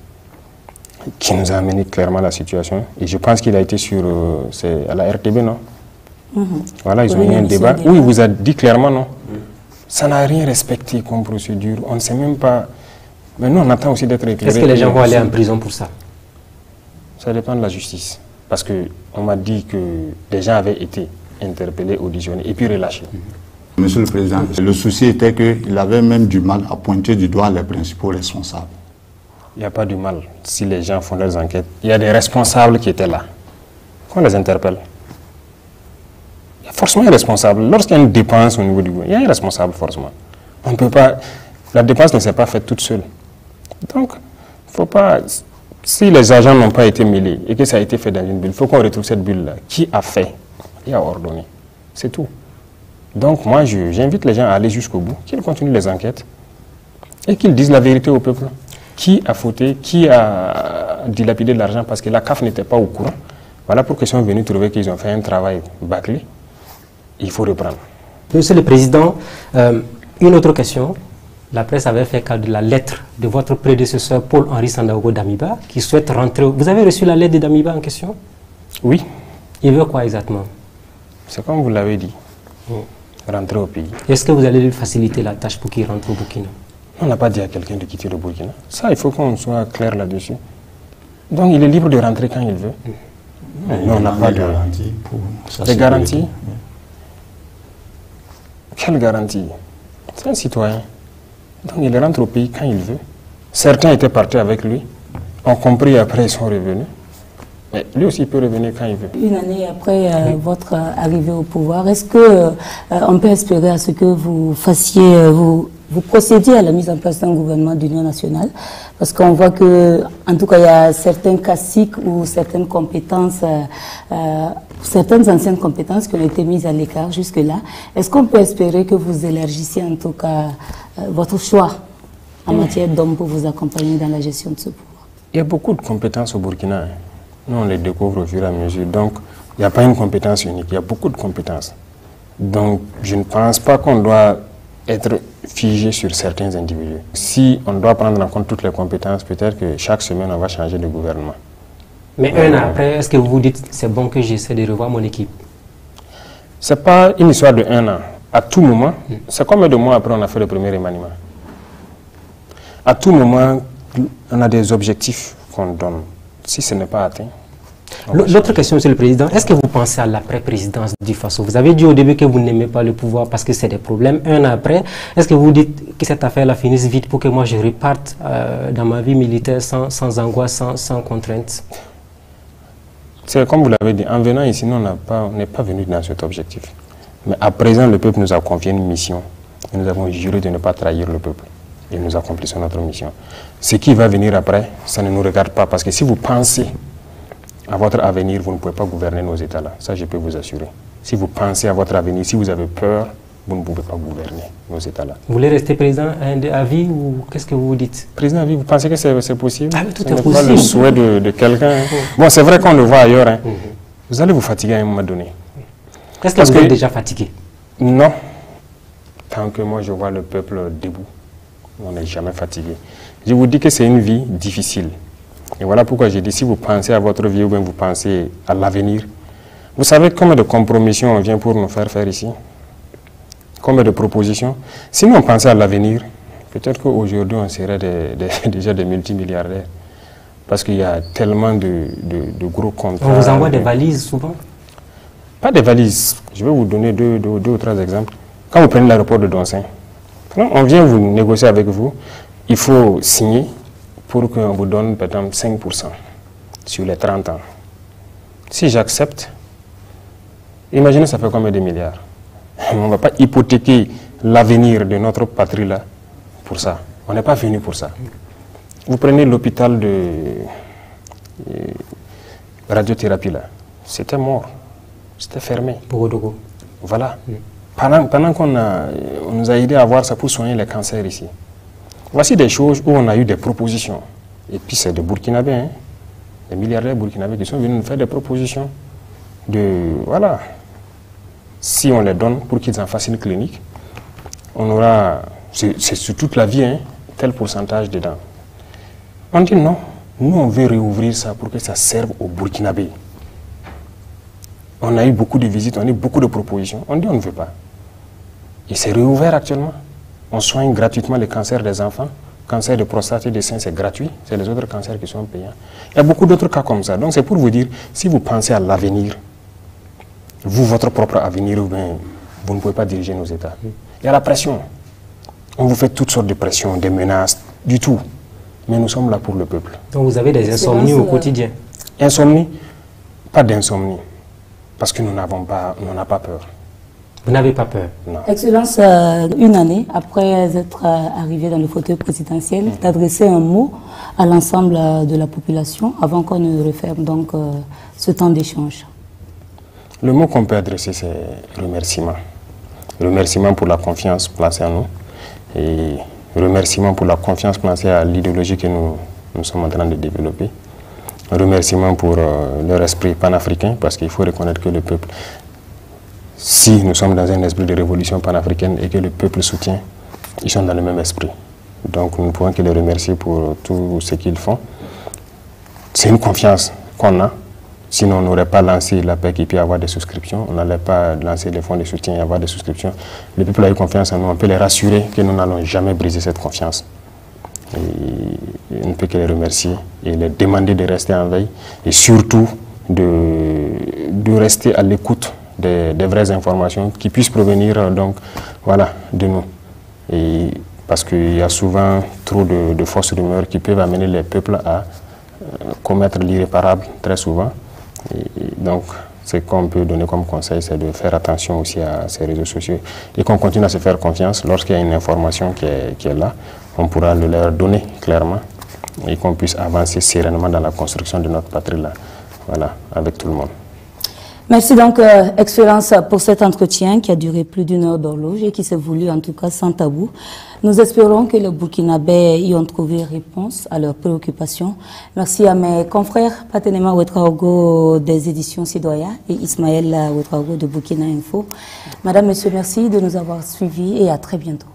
qui nous a amené clairement la situation. Et je pense qu'il a été sur... c'est à la RTB, non? Voilà, ils ont eu un débat. Oui, il vous a dit clairement, non? Ça n'a rien respecté comme procédure. On ne sait même pas... Mais nous, on attend aussi d'être éclairés. Est-ce que les gens vont aller en prison pour ça? Ça dépend de la justice. Parce qu'on m'a dit que des gens avaient été interpellés, auditionnés et puis relâchés. Monsieur le Président, le souci était qu'il avait même du mal à pointer du doigt les principaux responsables. Il n'y a pas du mal si les gens font leurs enquêtes. Il y a des responsables qui étaient là, qu'on les interpelle. Il y a forcément un responsable. Lorsqu'il y a une dépense au niveau du gouvernement, il y a un responsable forcément. On ne peut pas, la dépense ne s'est pas faite toute seule. Donc, il ne faut pas, si les agents n'ont pas été mêlés et que ça a été fait dans une bulle, il faut qu'on retrouve cette bulle-là. Qui a fait et a ordonné? C'est tout. Donc moi, j'invite les gens à aller jusqu'au bout, qu'ils continuent les enquêtes et qu'ils disent la vérité au peuple. Qui a fauté, qui a dilapidé de l'argent parce que la CAF n'était pas au courant. Voilà pourquoi ils sont venus trouver qu'ils ont fait un travail bâclé. Il faut reprendre. Monsieur le Président, une autre question. La presse avait fait cas de la lettre de votre prédécesseur Paul-Henri Sandaogo Damiba qui souhaite rentrer. Vous avez reçu la lettre de Damiba en question? Oui. Il veut quoi exactement? C'est comme vous l'avez dit. Rentrer au pays. Est-ce que vous allez lui faciliter la tâche pour qu'il rentre au Burkina? On n'a pas dit à quelqu'un de quitter le Burkina. Ça, il faut qu'on soit clair là-dessus. Donc, il est libre de rentrer quand il veut. Mais on n'a pas de garantie. Des garanties? Quelle garantie? C'est un citoyen. Donc, il rentre au pays quand il veut. Certains étaient partis avec lui, ont compris après, ils sont revenus. Mais lui aussi, il peut revenir quand il veut. Une année après votre arrivée au pouvoir, est-ce qu'on peut espérer à ce que vous fassiez, vous procédiez à la mise en place d'un gouvernement d'union nationale? Parce qu'on voit que, en tout cas, il y a certains caciques ou certaines compétences, certaines anciennes compétences qui ont été mises à l'écart jusque-là. Est-ce qu'on peut espérer que vous élargissiez en tout cas votre choix en matière d'hommes pour vous accompagner dans la gestion de ce pouvoir? Il y a beaucoup de compétences au Burkina. Nous, on les découvre au fur et à mesure. Donc, il n'y a pas une compétence unique. Il y a beaucoup de compétences. Donc, je ne pense pas qu'on doit être figé sur certains individus. Si on doit prendre en compte toutes les compétences, peut-être que chaque semaine, on va changer de gouvernement. Mais un an après, est-ce que vous vous dites c'est bon que j'essaie de revoir mon équipe? Ce n'est pas une histoire de un an. À tout moment, c'est combien de mois après on a fait le premier remaniement? À tout moment, on a des objectifs qu'on donne. Si ce n'est pas atteint. L'autre question, Monsieur le Président, est-ce que vous pensez à l'après-présidence du Faso? Vous avez dit au début que vous n'aimez pas le pouvoir parce que c'est des problèmes. Un an après, est-ce que vous dites que cette affaire-là finisse vite pour que moi je reparte dans ma vie militaire sans angoisse, sans contrainte? C'est comme vous l'avez dit, en venant ici, nous, on n'est pas venu dans cet objectif. Mais à présent, le peuple nous a confié une mission. Et nous avons juré de ne pas trahir le peuple. Et nous accomplissons notre mission. Ce qui va venir après, ça ne nous regarde pas. Parce que si vous pensez à votre avenir, vous ne pouvez pas gouverner nos États-là. Ça, je peux vous assurer. Si vous pensez à votre avenir, si vous avez peur, vous ne pouvez pas gouverner nos États-là. Vous voulez rester président à vie ou qu'est-ce que vous vous dites? Président à vie, vous pensez que c'est possible? Ah, mais tout Ce est n'est possible. pas le souhait de quelqu'un. Bon, c'est vrai qu'on le voit ailleurs. Hein. Vous allez vous fatiguer à un moment donné. Est-ce que vous êtes déjà fatigué? Non. Tant que moi, je vois le peuple debout, on n'est jamais fatigué. Je vous dis que c'est une vie difficile. Et voilà pourquoi j'ai dit, si vous pensez à votre vie ou bien vous pensez à l'avenir, vous savez combien de compromissions on vient pour nous faire ici? Combien de propositions? Si nous on pensait à l'avenir, peut-être qu'aujourd'hui on serait déjà des multimilliardaires. Parce qu'il y a tellement de gros contrats. On vous envoie des valises souvent? Pas des valises. Je vais vous donner deux ou trois exemples. Quand vous prenez l'aéroport de Donsin, on vient vous négocier avec vous, il faut signer pour qu'on vous donne par exemple 5% sur les 30 ans. Si j'accepte, imaginez ça fait combien de milliards? On ne va pas hypothéquer l'avenir de notre patrie là pour ça. On n'est pas venu pour ça. Vous prenez l'hôpital de radiothérapie là, c'était mort, c'était fermé. Bogodogo. Voilà. Pendant qu'on nous a aidé à avoir ça pour soigner les cancers ici. Voici des choses où on a eu des propositions. Et puis c'est des Burkinabés, hein, des milliardaires burkinabés qui sont venus nous faire des propositions voilà. Si on les donne pour qu'ils en fassent une clinique, on aura, c'est sur toute la vie, hein, tel pourcentage dedans. On dit non, nous on veut réouvrir ça pour que ça serve aux Burkinabés. On a eu beaucoup de visites, on a eu beaucoup de propositions. On dit on ne veut pas. Et c'est réouvert actuellement. On soigne gratuitement les cancers des enfants. Cancer de prostate et de sein, c'est gratuit. C'est les autres cancers qui sont payants. Il y a beaucoup d'autres cas comme ça. Donc c'est pour vous dire, si vous pensez à l'avenir, vous, votre propre avenir, vous ne pouvez pas diriger nos États. Il y a la pression. On vous fait toutes sortes de pressions, des menaces, du tout. Mais nous sommes là pour le peuple. Donc vous avez des insomnies au quotidien? Insomnie? Pas d'insomnie, parce que nous n'avons pas peur. Vous n'avez pas peur? Non. Excellence, une année après être arrivé dans le fauteuil présidentiel, d'adresser un mot à l'ensemble de la population avant qu'on ne referme donc ce temps d'échange. Le mot qu'on peut adresser, c'est remerciement. Remerciement pour la confiance placée en nous et remerciement pour la confiance placée à l'idéologie que nous sommes en train de développer. Remerciement pour leur esprit panafricain, parce qu'il faut reconnaître que le peuple, si nous sommes dans un esprit de révolution panafricaine et que le peuple soutient, ils sont dans le même esprit. Donc nous ne pouvons que les remercier pour tout ce qu'ils font. C'est une confiance qu'on a. Sinon, on n'aurait pas lancé la PEC et puis avoir des souscriptions. On n'allait pas lancer les fonds de soutien et avoir des souscriptions. Le peuple a eu confiance en nous. On peut les rassurer que nous n'allons jamais briser cette confiance. Et on ne peut que les remercier et les demander de rester en veille et surtout de rester à l'écoute des vraies informations qui puissent provenir donc, voilà, de nous. Et parce qu'il y a souvent trop de fausses rumeurs qui peuvent amener les peuples à commettre l'irréparable très souvent. Et donc, ce qu'on peut donner comme conseil, c'est de faire attention aussi à ces réseaux sociaux et qu'on continue à se faire confiance. Lorsqu'il y a une information qui est là, on pourra le leur donner clairement et qu'on puisse avancer sereinement dans la construction de notre patrie là, voilà, avec tout le monde. Merci donc, Excellence, pour cet entretien qui a duré plus d'une heure d'horloge et qui s'est voulu en tout cas sans tabou. Nous espérons que les Burkinabés y ont trouvé réponse à leurs préoccupations. Merci à mes confrères Patenema Ouetraogo des éditions Sidoya et Ismaël Ouetraogo de Burkina Info. Madame, Monsieur, merci de nous avoir suivis et à très bientôt.